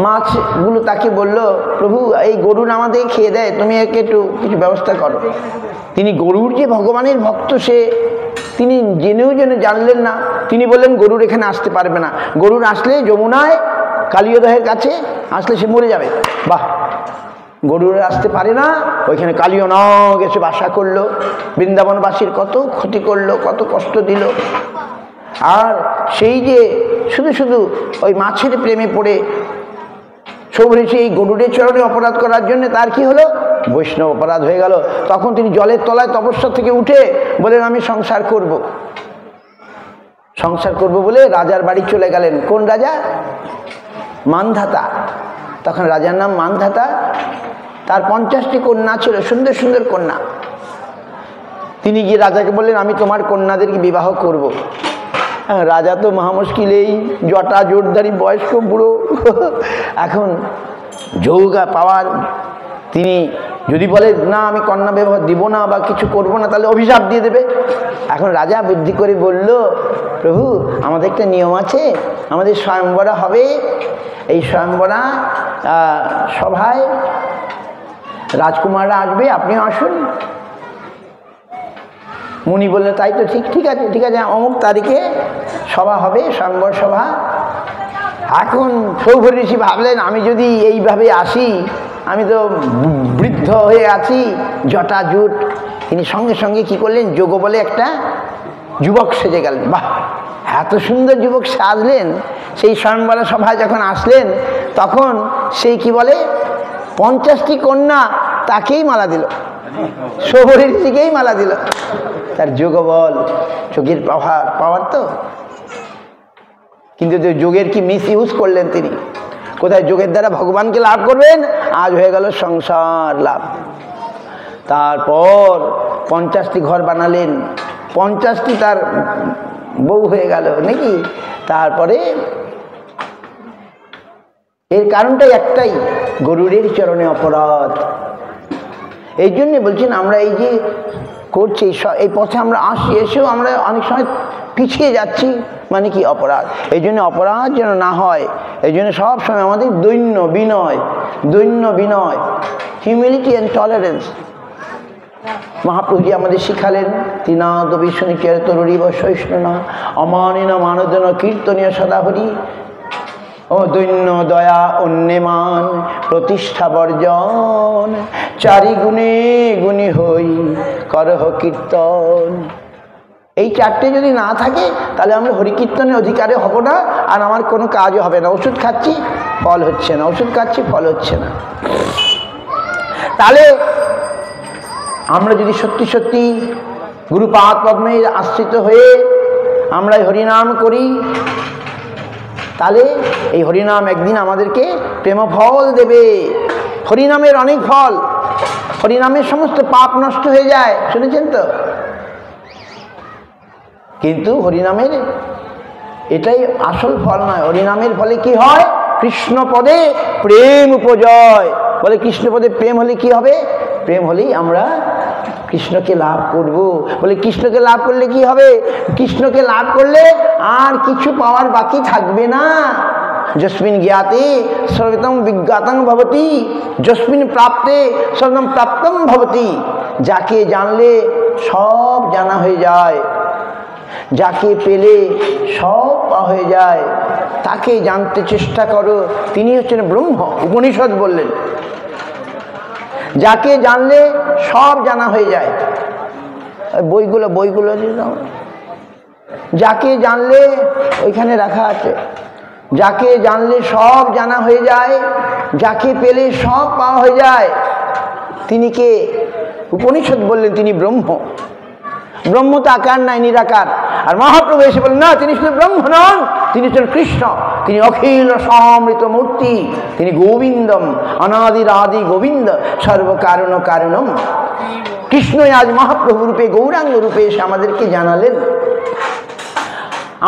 মাছগুলো তাকে বলল, প্রভু এই গরুর আমাদের খেয়ে দেয়, তুমি একে একটু কিছু ব্যবস্থা করো। তিনি গরুর যে ভগবানের ভক্ত, তিনি জেনেও জানলেন না। তিনি বললেন গরুর এখানে আসতে পারবে না, গরুর আসলে যমুনায় কালীয়দহের কাছে আসলে সে মরে যাবে। বাহ, গরুর আসতে পারে না, ওইখানে কালীয় নাগ এসে বাসা করলো, বৃন্দাবনবাসীর কত ক্ষতি করলো, কত কষ্ট দিল। আর সেই যে শুধু শুধু ওই মাছের প্রেমে পড়ে সৌভরি এই গরুরের চরণে অপরাধ করার জন্য তার কি হলো, বৈষ্ণব অপরাধ হয়ে গেল। তখন তিনি জলের তলায় তপস্যা থেকে উঠে বলেন আমি সংসার করব বলে রাজার বাড়ি চলে গেলেন। কোন রাজা? মান্ধাতা। তখন রাজার নাম মান্ধাতা, তার 50টি কন্যা ছিল, সুন্দর সুন্দর কন্যা। তিনি গিয়ে রাজাকে বললেন আমি তোমার কন্যাদেরকে বিবাহ করব। রাজা তো মহা মুশকিলেই, জটা জোরদারি বয়স্ক বুড়ো, এখন যৌগা পাওয়ার, তিনি যদি বলে না আমি কন্যা বিবাহ দিব না বা কিছু করব না, তাহলে অভিশাপ দিয়ে দেবে। এখন রাজা বুদ্ধি করে বলল, প্রভু আমাদের একটা নিয়ম আছে, আমাদের স্বয়ংবরা হবে, এই স্বয়ংবরা সভায় রাজকুমাররা আসবে, আপনিও আসুন। মুনি বললেন তাই তো, ঠিক আছে অমুক তারিখে সভা হবে, স্বয়ংবর সভা। এখন সৌভরি ঋষি ভাবলেন আমি যদি এইভাবে আসি, আমি তো বৃদ্ধ হয়ে আছি, জটা জুট। তিনি সঙ্গে সঙ্গে কি করলেন, যোগ বলে একটা যুবক সেজে গেলেন। বাহ, এত সুন্দর যুবক সাজলেন। সেই স্বয়ংবর সভায় যখন আসলেন, তখন সেই কি বলে 50টি কন্যা তাকেই মালা দিল, সৌভরি ঋষিকেই মালা দিল। তার যোগ বল, যোগের পাওয়ার তো। কিন্তু যোগের কি মিস ইউজ করলেন তিনি, কোথায় যোগের দ্বারা ভগবানকে লাভ করবেন, আজ হয়ে গেল সংসার লাভ। তারপর 50টি ঘর বানালেন, 50টি তার বউ হয়ে গেল নাকি। তারপরে এর কারণটাই একটাই, গরুরের চরণে অপরাধ। এই জন্য বলছেন আমরা এই যে করছি, এই পথে আমরা আসি, এসেও আমরা অনেক সময় পিছিয়ে যাচ্ছি, মানে কি অপরাধ। এই জন্য অপরাধ যেন না হয়, এই জন্য সবসময় আমাদের দৈন্য বিনয়, হিউমিলিটি অ্যান্ড টলারেন্স মহাপ্রভুজি আমাদের শিখালেন। তিনাদ বিষ্ণুচের তরুরিব সহিষ্ণুনা অমানিনা মানদন কীর্তনীয় সদাহরি ও দৈন্য দয়া অন্যমান প্রতিষ্ঠা বর্জন চারি গুণে গুণী হই করহ কীর্তন। এই চারটে যদি না থাকে তাহলে আমরা হরিকীর্তনের অধিকারে হব না, আর আমার কোনো কাজও হবে না। ওষুধ খাচ্ছি ফল হচ্ছে না, ওষুধ খাচ্ছি ফল হচ্ছে না। তাহলে আমরা যদি সত্যি সত্যি গুরুপাদ পদ্মের আশ্রিত হয়ে আমরা হরিনাম করি, তাহলে এই হরিনাম একদিন আমাদেরকে প্রেমফল দেবে। হরিনামের অনেক ফল, হরিনামের সমস্ত পাপ নষ্ট হয়ে যায়, শুনেছেন তো? কিন্তু হরিনামের এটাই আসল ফল নয়। হরিনামের ফলে কি হয়? কৃষ্ণ পদে প্রেম উপজয়। বলে কৃষ্ণ পদে প্রেম হলে কি হবে? প্রেম হলেই আমরা কৃষ্ণকে লাভ করব। বলে কৃষ্ণকে লাভ করলে কি হবে? কৃষ্ণকে লাভ করলে আর কিছু পাওয়ার বাকি থাকবে না। যস্মিন জ্ঞাতে সর্বতম বিজ্ঞাতং ভবতি, যস্মিন প্রাপ্তে সর্বতম প্রাপ্তম ভবতি। যাকে জানলে সব জানা হয়ে যায়, যাকে পেলে সব হয়ে যায়, তাকে জানতে চেষ্টা করো। তিনি হচ্ছেন ব্রহ্ম। উপনিষদ বললেন যাকে জানলে সব জানা হয়ে যায়। বইগুলো যাকে জানলে ওইখানে রাখা আছে, যাকে জানলে সব জানা হয়ে যায়, যাকে পেলে সব পাওয়া হয়ে যায়। তিনি কে? উপনিষদ বললেন তিনি ব্রহ্ম। ব্রহ্ম তো আকার নাই, নিরাকার। আর মহাপ্রভু এসে বললেন না, তিনি শুধু ব্রহ্ম নন, তিনি হচ্ছেন কৃষ্ণ। তিনি অখিল সমৃত মূর্তি, তিনি গোবিন্দম, অনাদির আদি গোবিন্দ, সর্বকারণ কারণম। কৃষ্ণই আজ মহাপ্রভু রূপে, গৌরাঙ্গ রূপে এসে আমাদেরকে জানালেন।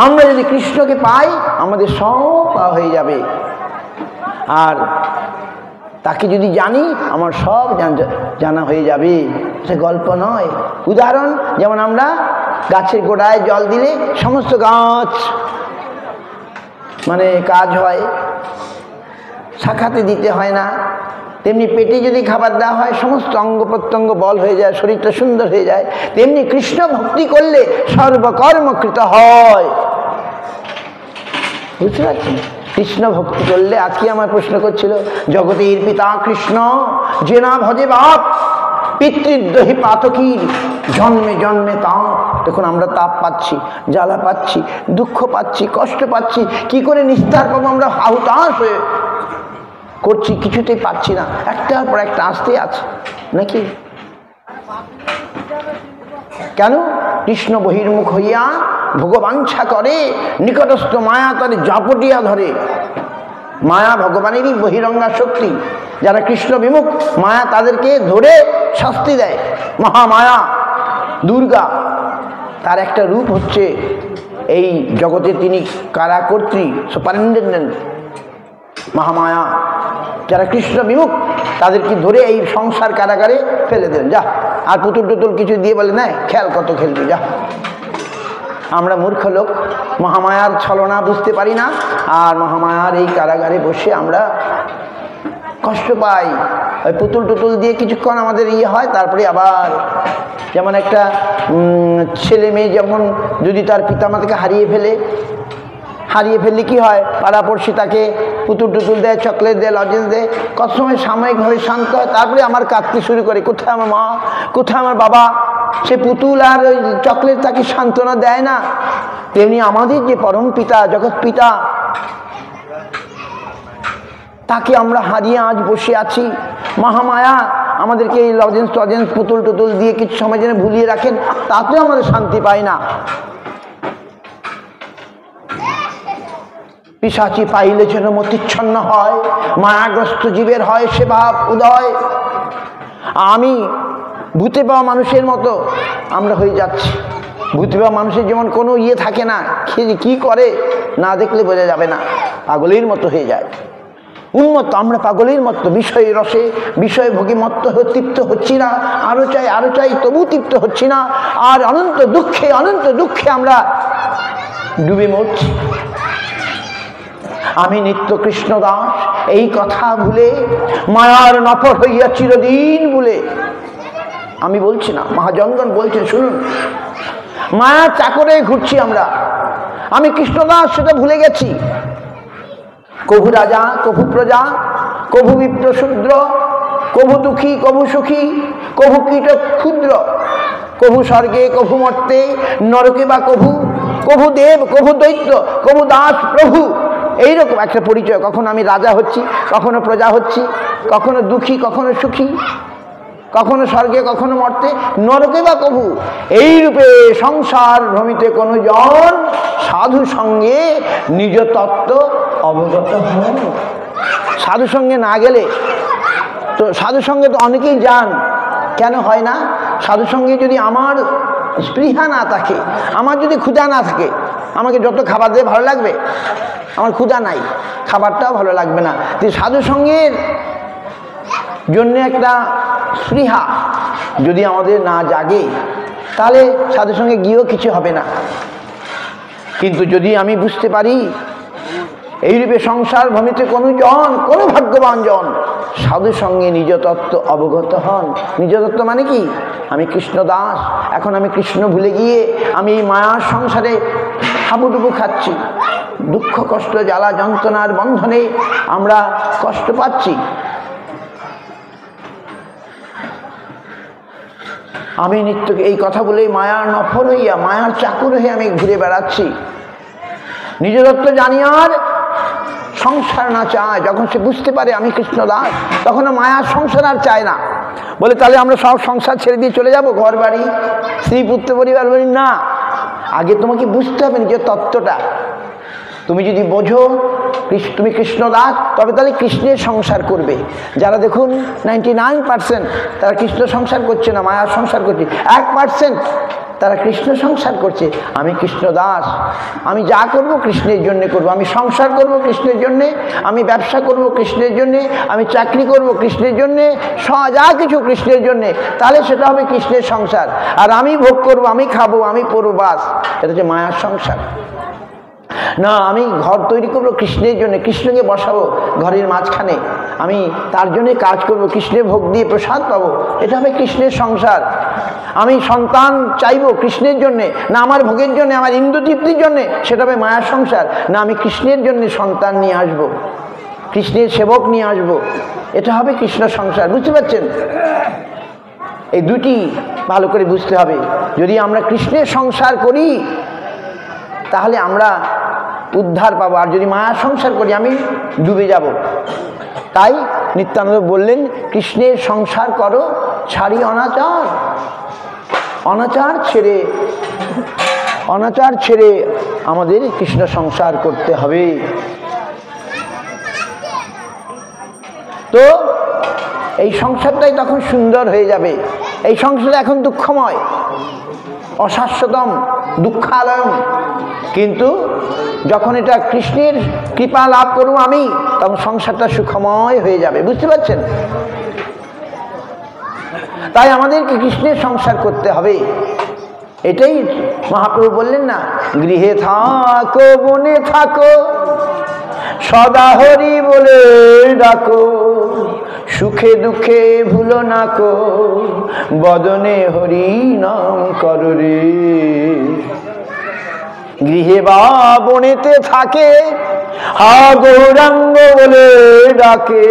আমরা যদি কৃষ্ণকে পাই, আমাদের সব পাওয়া হয়ে যাবে। আর তাকে যদি জানি, আমার সব জানা হয়ে যাবে। এটা গল্প নয়। উদাহরণ, যেমন আমরা গাছের গোড়ায় জল দিলে সমস্ত গাছ মানে কাজ হয়, শাখাতে দিতে হয় না। তেমনি পেটে যদি খাবার দেওয়া হয়, সমস্ত অঙ্গ প্রত্যঙ্গ বল হয়ে যায়, শরীরটা সুন্দর হয়ে যায়। তেমনি কৃষ্ণ ভক্তি করলে সর্বকর্মকৃত হয়। বুঝতে পারছেন? কৃষ্ণ ভক্তি করলে, আজকে আমার প্রশ্ন করছিল, জগতের পিতা কৃষ্ণ যে না ভজে বাপ, পিতৃদ্রোহী পাতকীর জন্মে জন্মে তাপ। দেখুন আমরা তাপ পাচ্ছি, জ্বালা পাচ্ছি, দুঃখ পাচ্ছি, কষ্ট পাচ্ছি, কি করে নিস্তার পাবো? আমরা হাহুতাশ হয়ে করছি, কিছুতেই পাচ্ছি না। একটার পর একটা আসতে আছে নাকি? কেন? কৃষ্ণ বহির্মুখ হইয়া ভগবাঞ্ছা করে, নিকটস্থ মায়া তারে জাপটিয়া ধরে। মায়া ভগবানেরই বহিরঙ্গা শক্তি। যারা কৃষ্ণ বিমুখ, মায়া তাদেরকে ধরে শাস্তি দেয়। মহামায়া দুর্গা, তার একটা রূপ হচ্ছে এই জগতে তিনি কারাকর্ত্রী, সুপারিনটেন্ডেন্ট মহামায়া। যারা কৃষ্ণ বিমুখ তাদেরকে ধরে এই সংসার কারাগারে ফেলে দেন। যা, আর পুতুল টুতুল কিছু দিয়ে বলে না, খেল কত খেলবি, যা। আমরা মূর্খ লোক, মহামায়ার ছলনা বুঝতে পারি না, আর মহামায়ার এই কারাগারে বসে আমরা কষ্ট পাই। ওই পুতুল টুতুল দিয়ে কিছুক্ষণ আমাদের হয়, তারপরে আবার যেমন একটা ছেলে মেয়ে যেমন যদি তার পিতামাতাকে হারিয়ে ফেললে কি হয়? পাড়াপড়শি তাকে পুতুল টুতুল দেয়, চকলেট দেয়, লজেন্স দেয়, কত সময় সাময়িকভাবে শান্ত হয়, তারপরে আমার কাঁদতে শুরু করে, কোথায় আমার মা, কোথায় আমার বাবা? সে পুতুল আর ওই চকলেট তাকে সান্ত্বনা দেয় না। তেমনি আমাদের যে পরম পিতা, জগৎ পিতা, তাকে আমরা হারিয়ে আজ বসে আছি। মহামায়া আমাদেরকে এই লজেন্স টজেন্স পুতুল টুতুল দিয়ে কিছু সময় যেন ভুলিয়ে রাখেন, তাতেও আমাদের শান্তি পাই না। পিশাচি পাইলে যেন মতিচ্ছন্ন হয়, মায়াগ্রস্ত জীবের হয় সে ভাব উদয়। আমি ভূতে পাওয়া মানুষের মতো আমরা হয়ে যাচ্ছি। ভূতে পাওয়া মানুষের যেমন কোনো থাকে না, কি করে না দেখলে বোঝা যাবে না, পাগলের মতো হয়ে যায়, উন্মত্ত। আমরা পাগলের মতো বিষয় রসে, বিষয় ভোগী মত্ত হয়ে তৃপ্ত হচ্ছি না, আরো চাই, তবু তৃপ্ত হচ্ছি না। আর অনন্ত দুঃখে আমরা ডুবে মরছি। আমি নিত্য কৃষ্ণ দাস, এই কথা ভুলে মায়ার নফর হইয়া চিরদিন বলে। আমি বলছি না, মহাজনগণ বলছেন, শুনুন। মায়া চাকরে ঘুরছি আমরা। আমি কৃষ্ণদাস সেটা ভুলে গেছি। কভু রাজা, কভু প্রজা, কভু বিপ্র শূদ্র, কভু দুঃখী, কভু সুখী, কভু কীট ক্ষুদ্র, কভু স্বর্গে, কভু মর্তে, নরকে বা কভু দেব, কভু দৈত্য, কভু দাস প্রভু। এইরকম একটা পরিচয়। কখনো আমি রাজা হচ্ছি, কখনো প্রজা হচ্ছি, কখনো দুঃখী, কখনো সুখী। কখনো স্বর্গে কখনো মর্তে, নরকে বা কভু। এই রূপে সংসার ভ্রমিতে কোনো জন সাধু সঙ্গে নিজ তত্ত্ব অবগত হন। সাধু সঙ্গে না গেলে তো, সাধু সঙ্গে তো অনেকেই যান, কেন হয় না? সাধু সঙ্গে যদি আমার স্পৃহা না থাকে, আমার যদি ক্ষুধা না থাকে, আমাকে যত খাবার দিয়ে ভালো লাগবে, আমার ক্ষুধা নাই, খাবারটাও ভালো লাগবে না। সাধু সঙ্গের জন্য একটা স্পৃহা যদি আমাদের না জাগে, তাহলে সাধু সঙ্গে গিয়েও কিছু হবে না। কিন্তু যদি আমি বুঝতে পারি এইরূপে সংসার ভূমিতে কোনো জন, কোনো ভাগ্যবান জন সাধু সঙ্গে নিজ তত্ত্ব অবগত হন। নিজ তত্ত্ব মানে কি? আমি কৃষ্ণ দাস, এখন আমি কৃষ্ণ ভুলে গিয়ে আমি এই মায়ার সংসারে হাবুডুবু খাচ্ছি, দুঃখ কষ্ট জ্বালা যন্ত্রণার বন্ধনে আমরা কষ্ট পাচ্ছি। আমি নিত্যকে এই কথা বলে মায়ার নফর হইয়া, মায়ার চাকর হয়ে আমি ঘুরে বেড়াচ্ছি। নিজ তত্ত্ব জানি আর সংসার না চায়, যখন সে বুঝতে পারে আমি কৃষ্ণ দাস, তখন মায়ার সংসার আর চায় না। বলে তাহলে আমরা সব সংসার ছেড়ে দিয়ে চলে যাব, ঘর বাড়ি স্ত্রী পুত্র পরিবার? বলি না, আগে তোমাকে বুঝতে হবে নিজের তত্ত্বটা। তুমি যদি বোঝো তুমি কৃষ্ণ দাস, তবে তাহলে কৃষ্ণের সংসার করবে। যারা দেখুন 99% তারা কৃষ্ণ সংসার করছে না, মায়ার সংসার করছে। 1% তারা কৃষ্ণ সংসার করছে। আমি কৃষ্ণ দাস, আমি যা করব কৃষ্ণের জন্যে করব, আমি সংসার করব কৃষ্ণের জন্যে, আমি ব্যবসা করব কৃষ্ণের জন্যে, আমি চাকরি করব কৃষ্ণের জন্যে, যা কিছু কৃষ্ণের জন্যে, তাহলে সেটা হবে কৃষ্ণের সংসার। আর আমি ভোগ করব, আমি খাবো, আমি পরব, বাস, এটা হচ্ছে মায়ার সংসার। না, আমি ঘর তৈরি করব কৃষ্ণের জন্য, কৃষ্ণকে বসাবো ঘরের মাঝখানে, আমি তার জন্যে কাজ করব, কৃষ্ণের ভোগ দিয়ে প্রসাদ পাবো, এটা হবে কৃষ্ণের সংসার। আমি সন্তান চাইবো কৃষ্ণের জন্যে, না আমার ভোগের জন্যে, আমার ইন্দ্রতৃপ্তির জন্যে, সেটা হবে মায়ার সংসার। না, আমি কৃষ্ণের জন্যে সন্তান নিয়ে আসবো, কৃষ্ণের সেবক নিয়ে আসবো, এটা হবে কৃষ্ণ সংসার। বুঝতে পারছেন? এই দুটি ভালো করে বুঝতে হবে। যদি আমরা কৃষ্ণের সংসার করি তাহলে আমরা উদ্ধার পাবো, আর যদি মায়ার সংসার করি আমি ডুবে যাব। তাই নিত্যানন্দ বললেন, কৃষ্ণের সংসার করো ছাড়ি অনাচার। অনাচার ছেড়ে আমাদের কৃষ্ণ সংসার করতে হবে। তো এই সংসারটাই তখন সুন্দর হয়ে যাবে। এই সংসার এখন দুঃখময়, অশাশ্বতম, দুঃখালয়ম, কিন্তু যখন এটা কৃষ্ণের কৃপা লাভ করব আমি, তখন সংসারটা সুখময় হয়ে যাবে। বুঝতে পারছেন? তাই আমাদেরকে কৃষ্ণের সংসার করতে হবে। এটাই মহাপ্রভু বললেন না, গৃহে থাকো বনে থাকো সদা হরি বলে ডাকো, সুখে দুঃখে ভুলো না কো বদনে হরি নাম করো রে। গৃহে বা বনেতে থাকে গৌরাঙ্গ বলে ডাকে,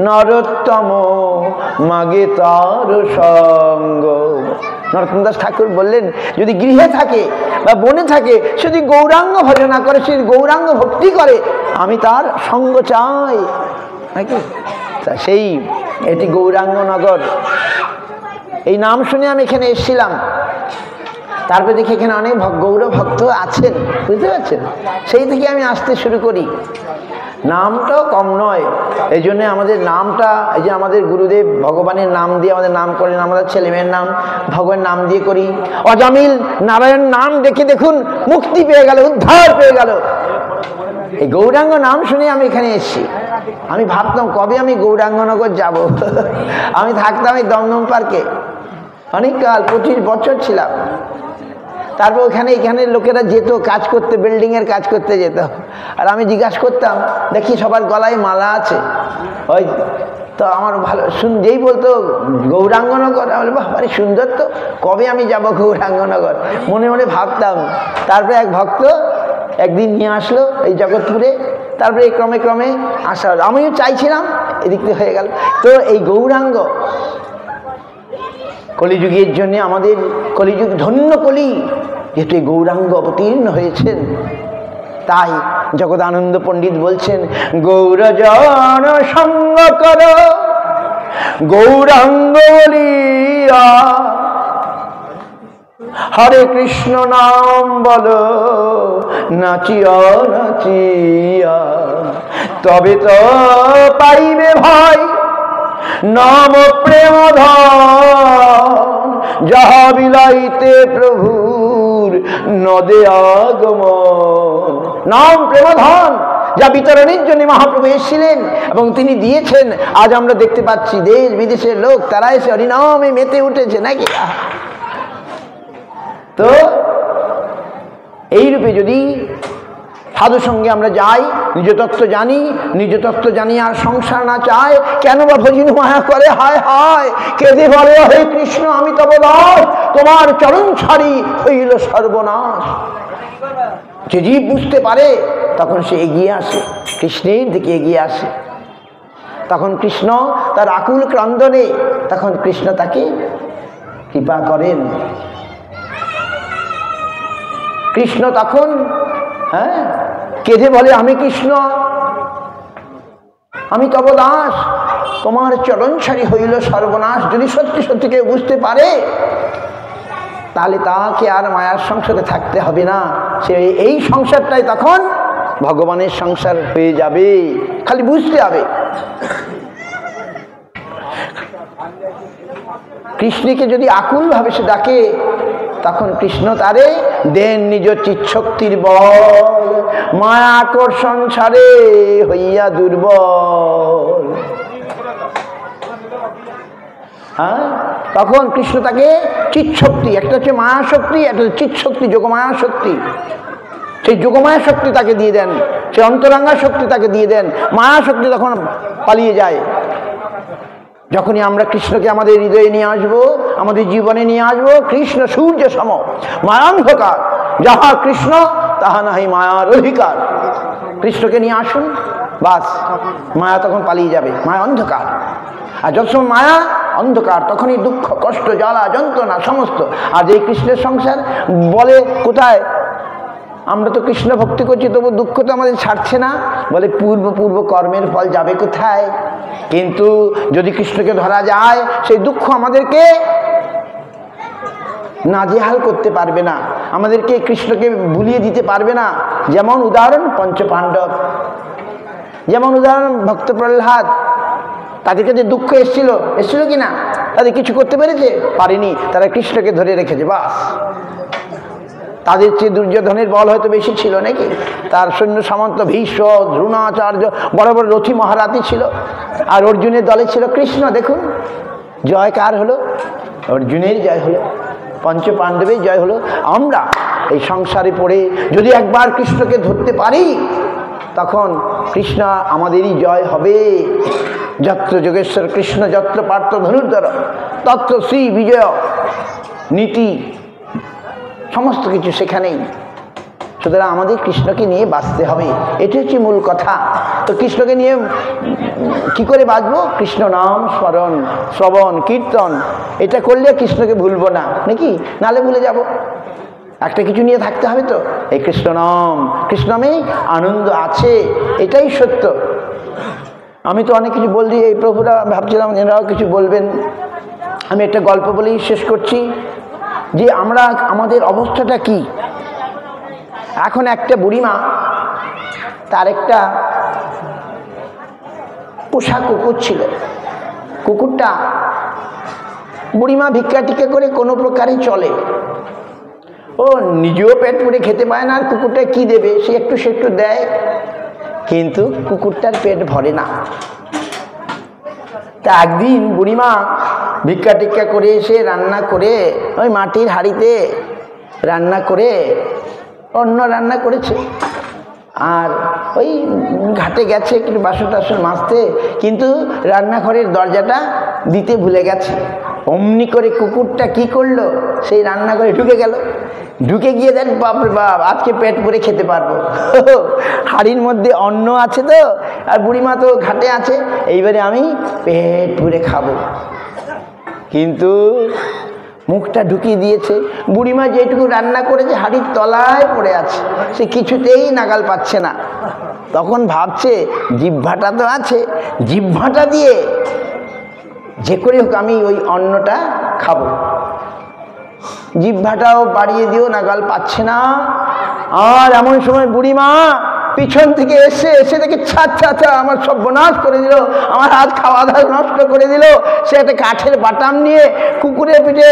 নরোত্তম মাগে তার সঙ্গ। নরোত্তম দাস ঠাকুর বললেন, যদি গৃহে থাকে বা বনে থাকে, যদি গৌরাঙ্গ ভজনা করে, যদি গৌরাঙ্গ ভক্তি করে, আমি তার সঙ্গ চাই নাকি? সেই এটি গৌরাঙ্গ নগর। এই নাম শুনে আমি এখানে এসেছিলাম, তারপরে দেখি এখানে অনেক গৌর ভক্ত আছেন। বুঝতে পারছেন? সেই থেকে আমি আসতে শুরু করি। নামটাও কম নয়, এই জন্যে আমাদের নামটা, এই যে আমাদের গুরুদেব ভগবানের নাম দিয়ে আমাদের নাম করেন, আমাদের ছেলেমেয়ের নাম ভগবানের নাম দিয়ে করি। অজামিল নারায়ণ নাম দেখে দেখুন মুক্তি পেয়ে গেল, উদ্ধার পেয়ে গেল। এই গৌরাঙ্গ নাম শুনে আমি এখানে এসেছি। আমি ভাবতাম কবে আমি গৌরাঙ্গনগর যাব। আমি থাকতাম এই দমদম পার্কে অনেককাল, 25 বছর ছিলাম। তারপর এখানে লোকেরা যেত কাজ করতে, বিল্ডিংয়ের কাজ করতে যেত। আর আমি জিজ্ঞাসা করতাম, দেখি সবার গলায় মালা আছে, ওই তো আমার ভালো যেই বলতো গৌরাঙ্গনগর, আমি বাহ আরে সুন্দর তো, কবে আমি যাব গৌরাঙ্গনগর, মনে মনে ভাবতাম। তারপরে এক ভক্ত একদিন নিয়ে আসলো এই জগৎপুরে, তারপরে এই ক্রমে ক্রমে আসা হলো। আমিও চাইছিলাম, এদিক থেকে হয়ে গেল। তো এই গৌরাঙ্গ কলিযুগের জন্য আমাদের কলিযুগ ধন্য কলি, যেহেতু গৌরাঙ্গ অবতীর্ণ হয়েছেন। তাই জগদানন্দ পণ্ডিত বলছেন, গৌরজন সঙ্গ কর গৌরাঙ্গ বলিয়া হরে কৃষ্ণ নাম বলো নাচিয়া নাচিয়া, তবে তো পাইবে ভাই নাম প্রেম ধন, যাহা বিলাইতে প্রভুর নদে আগমন। নাম প্রেম ধন যা বিতরণের জন্য মহাপ্রভু এসেছিলেন এবং তিনি দিয়েছেন, আজ আমরা দেখতে পাচ্ছি দেশ বিদেশের লোক তারা এসে হরিনামে মেতে উঠেছে নাকি। তো এইরূপে যদি সাধু সঙ্গে আমরা যাই, নিজ তত্ত্ব জানি, নিজ তত্ত্ব জানি আর সংসার না চায়, কেন বা ভজিনু মায়া করে হায় হায়, কেঁদে বলে হে কৃষ্ণ আমি তব দাস, তোমার চরণ ছাড়ি হইল সর্বনাশ। যে জীব বুঝতে পারে তখন সে এগিয়ে আসে, কৃষ্ণের দিকে এগিয়ে আসে। তখন কৃষ্ণ তার আকুল ক্রন্দনে, তখন কৃষ্ণ তাকে কৃপা করেন। কৃষ্ণ তখন কেঁদে বলে আমি কৃষ্ণ আমি তব দাস, তোমার চরণ ছাড়ি হইল সর্বনাশ। যদি সত্যি সত্যি কেউ বুঝতে পারে তাহলে তাকে আর মায়ার সংসারে থাকতে হবে না, সে এই সংসারটাই তখন ভগবানের সংসার হয়ে যাবে, খালি বুঝতে হবে। কৃষ্ণকে যদি আকুল ভাবে সে ডাকে, তখন কৃষ্ণ তারে দেন নিজ চিৎশক্তির বল, মায়া আকর্ষণ ছাড়ে হইয়া দুর্বল। তখন কৃষ্ণ তাকে চিৎশক্তি, একটা হচ্ছে মায়া শক্তি, একটা হচ্ছে চিৎশক্তি যোগমায়া শক্তি, সেই যোগমায়া শক্তি তাকে দিয়ে দেন, সেই অন্তরঙ্গা শক্তি তাকে দিয়ে দেন। মায়া শক্তি তখন পালিয়ে যায়। যখনই আমরা কৃষ্ণকে আমাদের হৃদয়ে নিয়ে আসবো, আমাদের জীবনে নিয়ে আসবো, কৃষ্ণ সূর্য সম মায়ান্ধকার, যাহা কৃষ্ণ তাহা নাহি মায়ার অধিকার। কৃষ্ণকে নিয়ে আসুন, বাস মায়া তখন পালিয়ে যাবে, মায়া অন্ধকার। আর যত সময় মায়া অন্ধকার তখনই দুঃখ কষ্ট জ্বালা যন্ত্রণা সমস্ত। আর এই কৃষ্ণের সংসার বলে কোথায়, আমরা তো কৃষ্ণ ভক্তি করছি তবু দুঃখ তো আমাদের ছাড়ছে না, বলে পূর্ব কর্মের ফল যাবে কোথায়। কিন্তু যদি কৃষ্ণকে ধরা যায়, সেই দুঃখ আমাদেরকে নাজেহাল করতে পারবে না, আমাদেরকে কৃষ্ণকে ভুলিয়ে দিতে পারবে না। যেমন উদাহরণ পঞ্চপাণ্ডব, যেমন উদাহরণ ভক্ত প্রহ্লাদ, তাদের কাছে দুঃখ এসেছিল কি না? তাদের কিছু করতে পেরেছে? পারেনি। তারা কৃষ্ণকে ধরে রেখেছে, বাস। তাদের চেয়ে দুর্যোধনের বল হয়তো বেশি ছিল নাকি, তার সৈন্য সামন্ত ভীষ্ম, দ্রোণাচার্য, বড় বড় রথী মহারাথী ছিল, আর অর্জুনের দলে ছিল কৃষ্ণ। দেখুন জয় কার হলো? অর্জুনের জয় হলো, পঞ্চপাণ্ডবের জয় হলো। আমরা এই সংসারে পড়ে যদি একবার কৃষ্ণকে ধরতে পারি, তখন কৃষ্ণ আমাদেরই জয় হবে। যত্র যোগেশ্বর কৃষ্ণ যত্র পার্থ ধনুর্ধর তত্র শ্রী বিজয়, নীতি সমস্ত কিছু সেখানেই। সুতরাং আমাদের কৃষ্ণকে নিয়ে বাঁচতে হবে, এটি হচ্ছে মূল কথা। তো কৃষ্ণকে নিয়ে কি করে বাঁচবো? কৃষ্ণ নাম স্মরণ, শ্রবণ, কীর্তন, এটা করলে কৃষ্ণকে ভুলবো না নাকি, নালে ভুলে যাব। একটা কিছু নিয়ে থাকতে হবে তো, এই কৃষ্ণ নাম, কৃষ্ণ নামে আনন্দ আছে, এটাই সত্য। আমি তো অনেক কিছু বলছি, এই প্রভুরা ভাবছিলাম এনারাও কিছু বলবেন। আমি একটা গল্প বলেই শেষ করছি, যে আমরা আমাদের অবস্থাটা কি। এখন একটা বুড়িমা, তার একটা পোষা কুকুর ছিল। কুকুরটা, বুড়িমা ভিক্ষা টিকা করে কোনো প্রকারে চলে, ও নিজেও পেট পুড়ে খেতে পায় না, আর কুকুরটা কি দেবে, সে একটু সেটু দেয়, কিন্তু কুকুরটার পেট ভরে না। তা একদিন বুড়িমা ভিক্ষা টিক্ষা করে এসে রান্না করে, ওই মাটির হাঁড়িতে রান্না করে, অন্য রান্না করেছে, আর ওই ঘাটে গেছে একটু বাসন টাসন মাজতে, কিন্তু রান্নাঘরের দরজাটা দিতে ভুলে গেছে। অমনি করে কুকুরটা কি করলো, সেই রান্নাঘরে ঢুকে গেল। ঢুকে গিয়ে দেখ, বাপরে বাপ, আজকে পেট পুরে খেতে পারবো, হাড়ির মধ্যে অন্ন আছে তো, আর বুড়িমা তো ঘাটে আছে, এইবারে আমি পেট পুরে খাবো। কিন্তু মুখটা ঢুকিয়ে দিয়েছে, বুড়িমা যেটুকু রান্না করেছে হাড়ির তলায় পড়ে আছে, সে কিছুতেই নাগাল পাচ্ছে না। তখন ভাবছে জিহ্বাটা তো আছে, জিহ্বাটা দিয়ে যে করে হোক আমি ওই অন্নটা খাবো। জিহ্বাটাও বাড়িয়ে দিও, নাগাল পাচ্ছে না। আর এমন সময় বুড়িমা পিছন থেকে এসে দেখে ছা আমার সর্বনাশ করে দিল, আমার হাত খাওয়া দাওয়া নষ্ট করে দিল। সে একটা কাঠের বাটাম নিয়ে কুকুরের পিঠে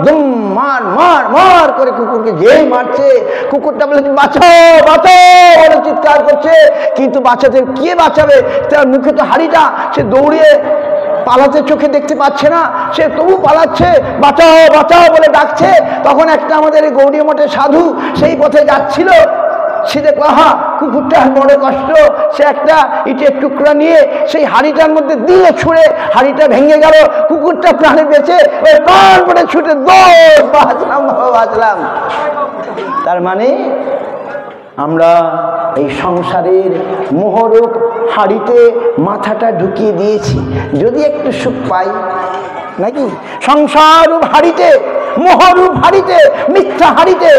দুম মার মার মার করে কুকুরকে যেই মারছে, কুকুরটা বলে বাঁচাও বাঁচাও বলে চিৎকার করছে, কিন্তু বাঁচাতে কে বাঁচাবে? তার মুখে তো হাড়িটা, সে দৌড়িয়ে পালাতে চোখে দেখতে পাচ্ছে না, সে তবু পালাচ্ছে, বাঁচাও বাঁচাও বলে ডাকছে। তখন একটা আমাদের গৌরী মঠের সাধু সেই পথে যাচ্ছিল, সে দেখো হা কুকুরটার বড় কষ্ট, সে একটা ইটের টুকরা নিয়ে সেই হাড়িটার মধ্যে দিল ছুঁড়ে, হাড়িটা ভেঙে গেল, কুকুরটা প্রাণে বেঁচে ওই প্রাণ পড়ে ছুটে দৌড়, বাঁচলাম বাবা বাঁচলাম। তার মানে আমরা এই সংসারের মোহরূপ হাড়িতে মাথাটা ঢুকিয়ে দিয়েছি, যদি একটু সুখ পাই নাকি? সংসাররূপ হাড়িতে, মোহরূপ হাড়িতে, মিথ্যা হাড়িতে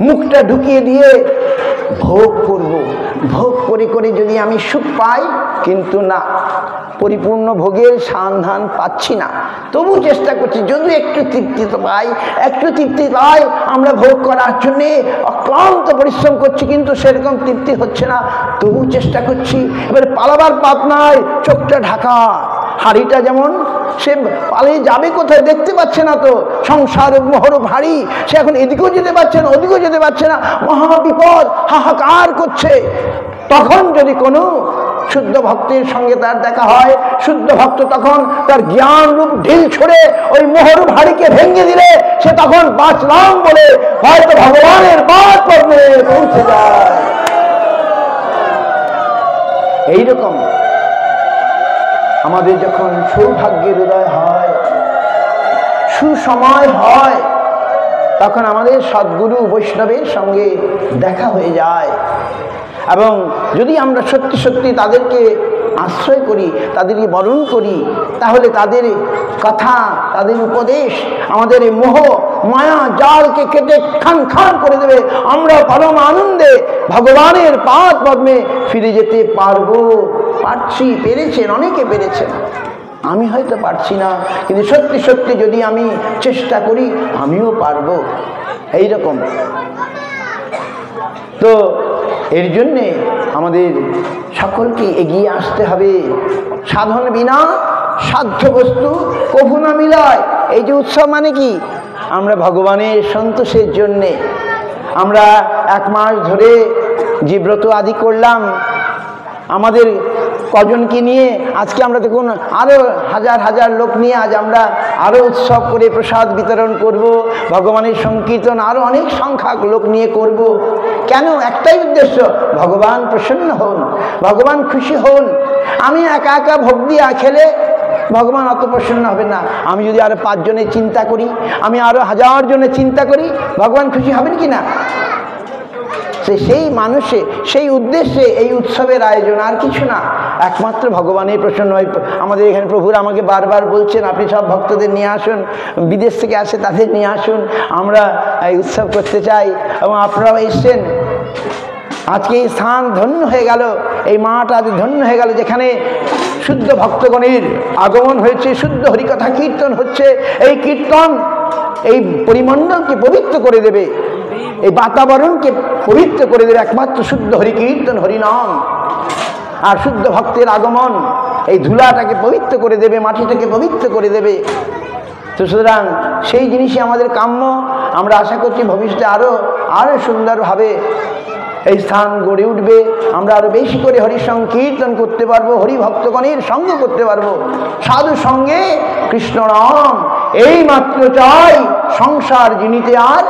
মুখটা ঢুকিয়ে দিয়ে ভোগ করব, ভোগ করে করে যদি আমি সুখ পাই, কিন্তু না, পরিপূর্ণ ভোগের সন্ধান পাচ্ছি না। তবু চেষ্টা করছি যদি একটু তৃপ্তি তো পাই, একটু তৃপ্তি পাই। আমরা ভোগ করার জন্যে অক্লান্ত পরিশ্রম করছি, কিন্তু সেরকম তৃপ্তি হচ্ছে না, তবু চেষ্টা করছি। এবারে পালাবার পাত নাই, চোখটা ঢাকা। হাড়িটা যেমন, সে পালিয়ে যাবে কোথায় দেখতে পাচ্ছে না তো, সংসার মোহরূপ হাড়ি, সে এখন এদিকেও যেতে পারছে না ওদিকেও যেতে পারছে না, মহা বিপদ, হাহাকার করছে। তখন যদি কোনো শুদ্ধ ভক্তের সঙ্গে তার দেখা হয়, শুদ্ধ ভক্ত তখন তার জ্ঞান রূপ ঢিল ছড়ে ওই মোহরূপ হাড়িকে ভেঙে দিলে, সে তখন বাঁচলাম বলে হয়তো ভগবানের পাদ পদ্মে পৌঁছে যায়। এইরকম আমাদের যখন সৌভাগ্যের উদয় হয়, সুসময় হয়, তখন আমাদের সদ্গুরু বৈষ্ণবের সঙ্গে দেখা হয়ে যায়। এবং যদি আমরা সত্যি সত্যি তাদেরকে আশ্রয় করি, তাদেরকে বরণ করি, তাহলে তাদের কথা, তাদের উপদেশ আমাদের এই মোহ মায়া জালকে কেটে খান খান করে দেবে। আমরা পরম আনন্দে ভগবানের পাদ পদ্মে ফিরে যেতে পারবো। পারছি, পেরেছেন, অনেকে পেরেছেন, আমি হয়তো পারছি না, কিন্তু সত্যি সত্যি যদি আমি চেষ্টা করি আমিও পারবো। এইরকম তো এর জন্যে আমাদের সকলকে এগিয়ে আসতে হবে। সাধন বিনা সাধ্য বস্তু কভু না মিলায়। এই যে উৎসব মানে কি? আমরা ভগবানের সন্তোষের জন্যে আমরা 1 মাস ধরে যে ব্রত আদি করলাম, আমাদের কজনকে নিয়ে আজকে আমরা দেখুন আরও হাজার হাজার লোক নিয়ে আজ আমরা আরও উৎসব করে প্রসাদ বিতরণ করব, ভগবানের সংকীর্তন আরও অনেক সংখ্যক লোক নিয়ে করব। কেন? একটাই উদ্দেশ্য, ভগবান প্রসন্ন হন, ভগবান খুশি হন। আমি একা একা ভোগ দিয়ে খেলে ভগবান অত প্রসন্ন হবে না। আমি যদি আরো 5 জনের চিন্তা করি, আমি আরো 1000 জনের চিন্তা করি, ভগবান খুশি হবেন কি না? সেই মানুষে, সেই উদ্দেশ্যে এই উৎসবের আয়োজন, আর কিছু না, একমাত্র ভগবানের প্রসন্ন হয়। আমাদের এখানে প্রভুরা আমাকে বারবার বলছেন আপনি সব ভক্তদের নিয়ে আসুন, বিদেশ থেকে আসে তাদের নিয়ে আসুন, আমরা এই উৎসব করতে চাই। এবং আপনারাও এসছেন। আজকে এই স্থান ধন্য হয়ে গেল, এই মাঠ আজ ধন্য হয়ে গেল, যেখানে শুদ্ধ ভক্তগণের আগমন হয়েছে, শুদ্ধ হরিকথা কীর্তন হচ্ছে। এই কীর্তন এই পরিমণ্ডলকে পবিত্র করে দেবে, এই বাতাবরণকে পবিত্র করে দেবে একমাত্র শুদ্ধ হরি কীর্তন, হরিনাম। আর শুদ্ধ ভক্তের আগমন এই ধুলাটাকে পবিত্র করে দেবে, মাটিটাকে পবিত্র করে দেবে। তো সুতরাং সেই জিনিসই আমাদের কাম্য। আমরা আশা করছি ভবিষ্যতে আরো সুন্দরভাবে এই স্থান গড়ে উঠবে। আমরা আরো বেশি করে হরি সংকীর্তন করতে পারবো, হরি ভক্তগণের সঙ্গ করতে পারবো, সাধু সঙ্গে কৃষ্ণ নাম। এই মাত্র চাই, সংসার জিনিতে আর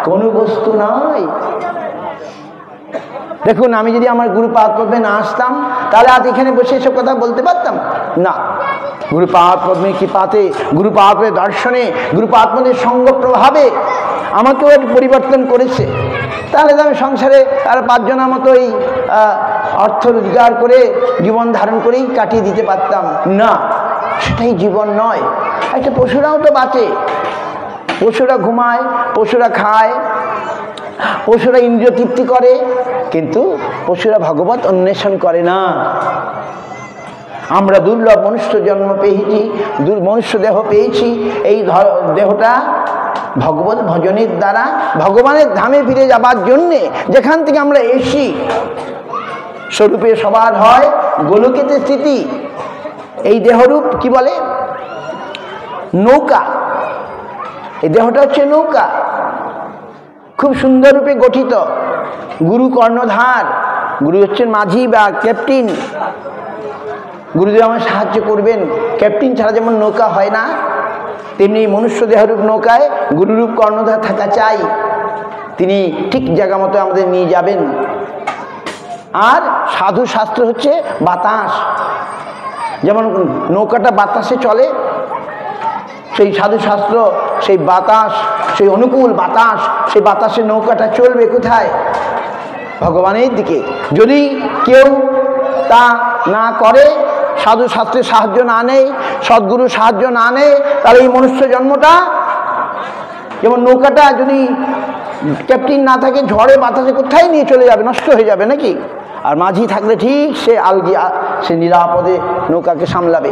কোনো বস্তু নাই। দেখুন, আমি যদি আমার গুরুপাদ পদ্মে না আসতাম, তাহলে আজ এখানে বসে এসব কথা বলতে পারতাম না। গুরুপাদ পদ্মে কৃপাতে, গুরুপাদ দর্শনে, গুরুপাদ পদ্মের সঙ্গ প্রভাবে আমাকেও একটু পরিবর্তন করেছে। তাহলে তো আমি সংসারে আর 5 জনের মতো এই অর্থ রোজগার করে জীবন ধারণ করেই কাটিয়ে দিতে পারতাম না। সেটাই জীবন নয়। একটা পশুরাও তো বাঁচে, পশুরা ঘুমায়, পশুরা খায়, পশুরা ইন্দ্রিয় তৃপ্তি করে, কিন্তু পশুরা ভগবত অন্বেষণ করে না। আমরা দুর্লভ মনুষ্য জন্ম পেয়েছি, মনুষ্য দেহ পেয়েছি। এই দেহটা ভগবত ভজনের দ্বারা ভগবানের ধামে ফিরে যাবার জন্যে, যেখান থেকে আমরা এসি স্বরূপে সবার হয় গোলকেতে স্থিতি। এই দেহরূপ কি বলে? নৌকা। এই দেহটা হচ্ছে নৌকা, খুব সুন্দর রূপে গঠিত। গুরু কর্ণধার, গুরু হচ্ছেন মাঝি বা ক্যাপ্টেন। গুরুদেব আমার সাহায্য করবেন। ক্যাপ্টেন ছাড়া যেমন নৌকা হয় না, তেমনি মনুষ্য দেহরূপ নৌকায় গুরুরূপ কর্ণধার থাকা চাই। তিনি ঠিক জায়গা মতো আমাদের নিয়ে যাবেন। আর সাধু শাস্ত্র হচ্ছে বাতাস। যেমন নৌকাটা বাতাসে চলে, সেই সাধু শাস্ত্র সেই বাতাস, সেই অনুকূল বাতাস, সেই বাতাসে নৌকাটা চলবে কোথায়? ভগবানের দিকে। যদি কেউ তা না করে, সাধু শাস্ত্রের সাহায্য না নেয়, সদ্গুরুর সাহায্য না নেয়, তাহলে এই মনুষ্য জন্মটা, যেমন নৌকাটা যদি ক্যাপ্টেন না থাকে, ঝড়ে বাতাসে কোথায় নিয়ে চলে যাবে, নষ্ট হয়ে যাবে নাকি? আর মাঝি থাকলে ঠিক সে নিরাপদে নৌকাকে সামলাবে।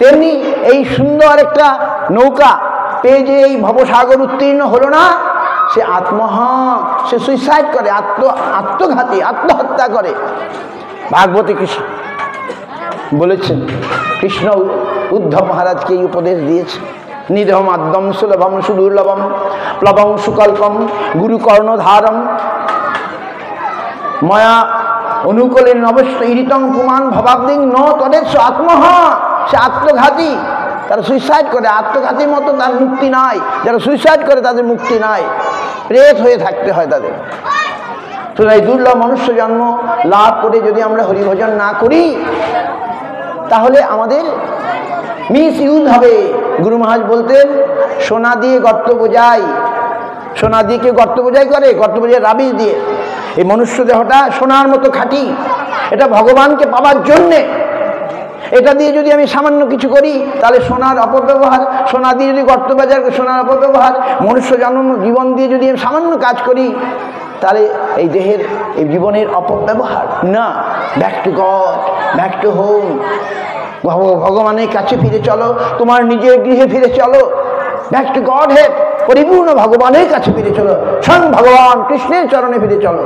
তেমনি এই সুন্দর একটা নৌকা পেয়ে যে এই ভবসাগর উত্তীর্ণ হলো না, সে সে সুইসাইড করে, আত্মঘাতী, আত্মহত্যা করে। ভাগবতী কৃষ্ণ বলেছেন, কৃষ্ণ উদ্ধব মহারাজকে এই উপদেশ দিয়েছে। নিধম আদ্যম সুলভম সুদুর্লভম প্লবং সুকল্পম গুরু কর্ণধারম ময়া অনুকূলে নবস্ত ইরিতং কুমান ভবাব্দিং ন তদেশ আত্মহ। সে আত্মঘাতী, তারা সুইসাইড করে। আত্মঘাতীর মতো তার মুক্তি নাই। যারা সুইসাইড করে তাদের মুক্তি নাই, প্রেত হয়ে থাকতে হয় তাদের। তো এই দুর্লভ মনুষ্য জন্ম লাভ করে যদি আমরা হরিভজন না করি, তাহলে আমাদের মিস ইউজ হবে। গুরু মহারাজ বলতেন, সোনা দিয়ে গর্ত বোঝাই। সোনা দিয়ে কেউ গর্ত বোঝাই করে? গর্ত বোঝায় রাবিশ দিয়ে। এই মনুষ্য দেহটা সোনার মতো খাঁটি, এটা ভগবানকে পাবার জন্যে। এটা দিয়ে যদি আমি সামান্য কিছু করি, তাহলে সোনার অপব্যবহার। সোনা দিয়ে যদি গর্ত বাজার, সোনার অপব্যবহার। মনুষ্য জন্ম জীবন দিয়ে যদি আমি সামান্য কাজ করি, তাহলে এই দেহের, এই জীবনের অপব্যবহার না। Back to god, back to home. ভগবানের কাছে ফিরে চলো, তোমার নিজের গৃহে ফিরে চলো। ব্যাক টু গড হেড, পরিপূর্ণ ভগবানের কাছে ফিরে চলো, স্বয়ং ভগবান কৃষ্ণের চরণে ফিরে চলো।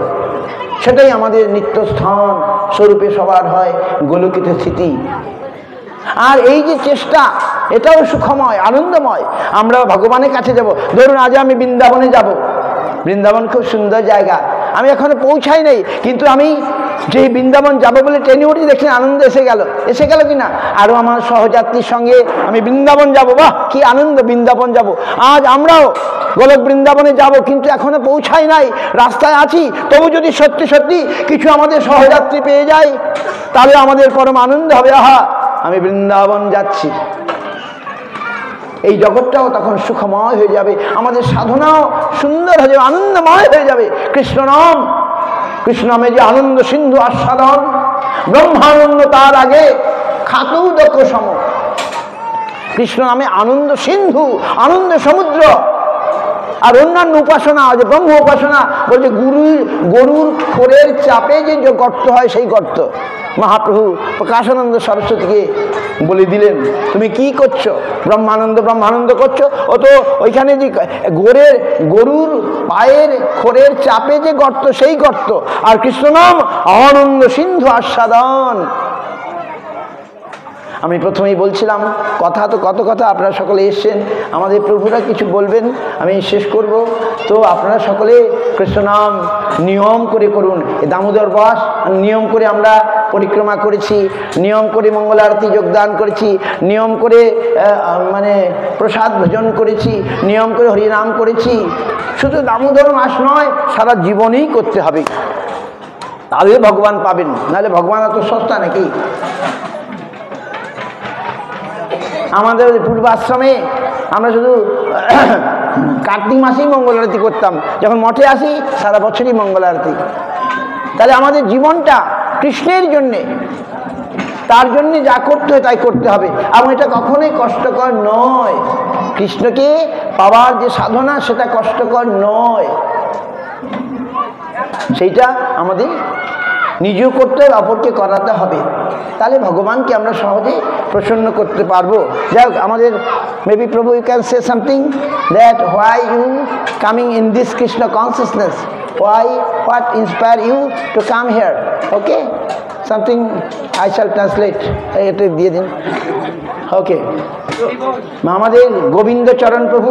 সেটাই আমাদের নিত্যস্থান, স্বরূপে সবার হয় গোলকিত স্থিতি। আর এই যে চেষ্টা, এটাও সুখময়, আনন্দময়। আমরা ভগবানের কাছে যাব। ধরুন আজ আমি বৃন্দাবনে যাব। বৃন্দাবন খুব সুন্দর জায়গা, আমি এখনো পৌঁছাই নাই, কিন্তু আমি যে বৃন্দাবন যাব বলে ট্রেনে উঠে দেখি আনন্দ এসে গেল কিনা। আরও আমার সহযাত্রীর সঙ্গে আমি বৃন্দাবন যাব, বাহ কি আনন্দ, বৃন্দাবন যাব। আজ আমরাও গোলক বৃন্দাবনে যাব, কিন্তু এখনো পৌঁছাই নাই, রাস্তায় আছি। তবু যদি সত্যি সত্যি কিছু আমাদের সহযাত্রী পেয়ে যায়, তাহলে আমাদের পরম আনন্দ হবে, আহা আমি বৃন্দাবন যাচ্ছি। এই জগৎটাও তখন সুখময় হয়ে যাবে, আমাদের সাধনাও সুন্দর হয়ে যাবে, আনন্দময় হয়ে যাবে। কৃষ্ণ নামে যে আনন্দ সিন্ধু আস্বাদন, ব্রহ্মানন্দ তার আগে খাতুদক সম। কৃষ্ণ নামে আনন্দ সিন্ধু, আনন্দ সমুদ্র। আর অন্যান্য উপাসনা, যে ব্রহ্ম উপাসনা, বলছে গরুর খোরের চাপে যে গর্ত হয়, সেই গর্ত। মহাপ্রভু প্রকাশানন্দ সরস্বতীকে বলে দিলেন, তুমি কি করছো? ব্রহ্মানন্দ করছো। ও তো ওইখানে যে গরুর পায়ের খোরের চাপে যে গর্ত, সেই গর্ত। আর কৃষ্ণ নাম আনন্দ সিন্ধু আস্বাদন। আমি প্রথমেই বলছিলাম, কত কথা আপনারা সকলে এসছেন, আমাদের প্রভুরা কিছু বলবেন, আমি শেষ করব। তো আপনারা সকলে কৃষ্ণ নাম নিয়ম করে করুন। এই দামোদর মাস নিয়ম করে আমরা পরিক্রমা করেছি, নিয়ম করে মঙ্গল আরতি যোগদান করেছি, নিয়ম করে প্রসাদ ভোজন করেছি, নিয়ম করে হরিনাম করেছি। শুধু দামোদর মাস নয়, সারা জীবনেই করতে হবে, তাহলে ভগবান পাবেন। নাহলে ভগবান এত সস্তা নাকি? আমাদের পূর্বাশ্রমে আমরা শুধু কার্তিক মাসেই মঙ্গল আরতি করতাম, যখন মঠে আসি সারা বছরই মঙ্গল আরতি। তাহলে আমাদের জীবনটা কৃষ্ণের জন্যে, তার জন্যে যা করতে হয় তাই করতে হবে। এবং এটা কখনোই কষ্টকর নয়। কৃষ্ণকে পাওয়ার যে সাধনা, সেটা কষ্টকর নয়, সেইটা আমাদের নিজেও করতে হবে, অপরকে করাতে হবে, তাহলে ভগবানকে আমরা সহজে প্রসন্ন করতে পারবো। যাই হোক, আমাদের maybe Prabhu you can say something that why you coming in this Krishna consciousness, why what inspire you to come here, okay, something I shall translate, এটা দিয়ে দিন। ওকে, আমাদের গোবিন্দ চরণ প্রভু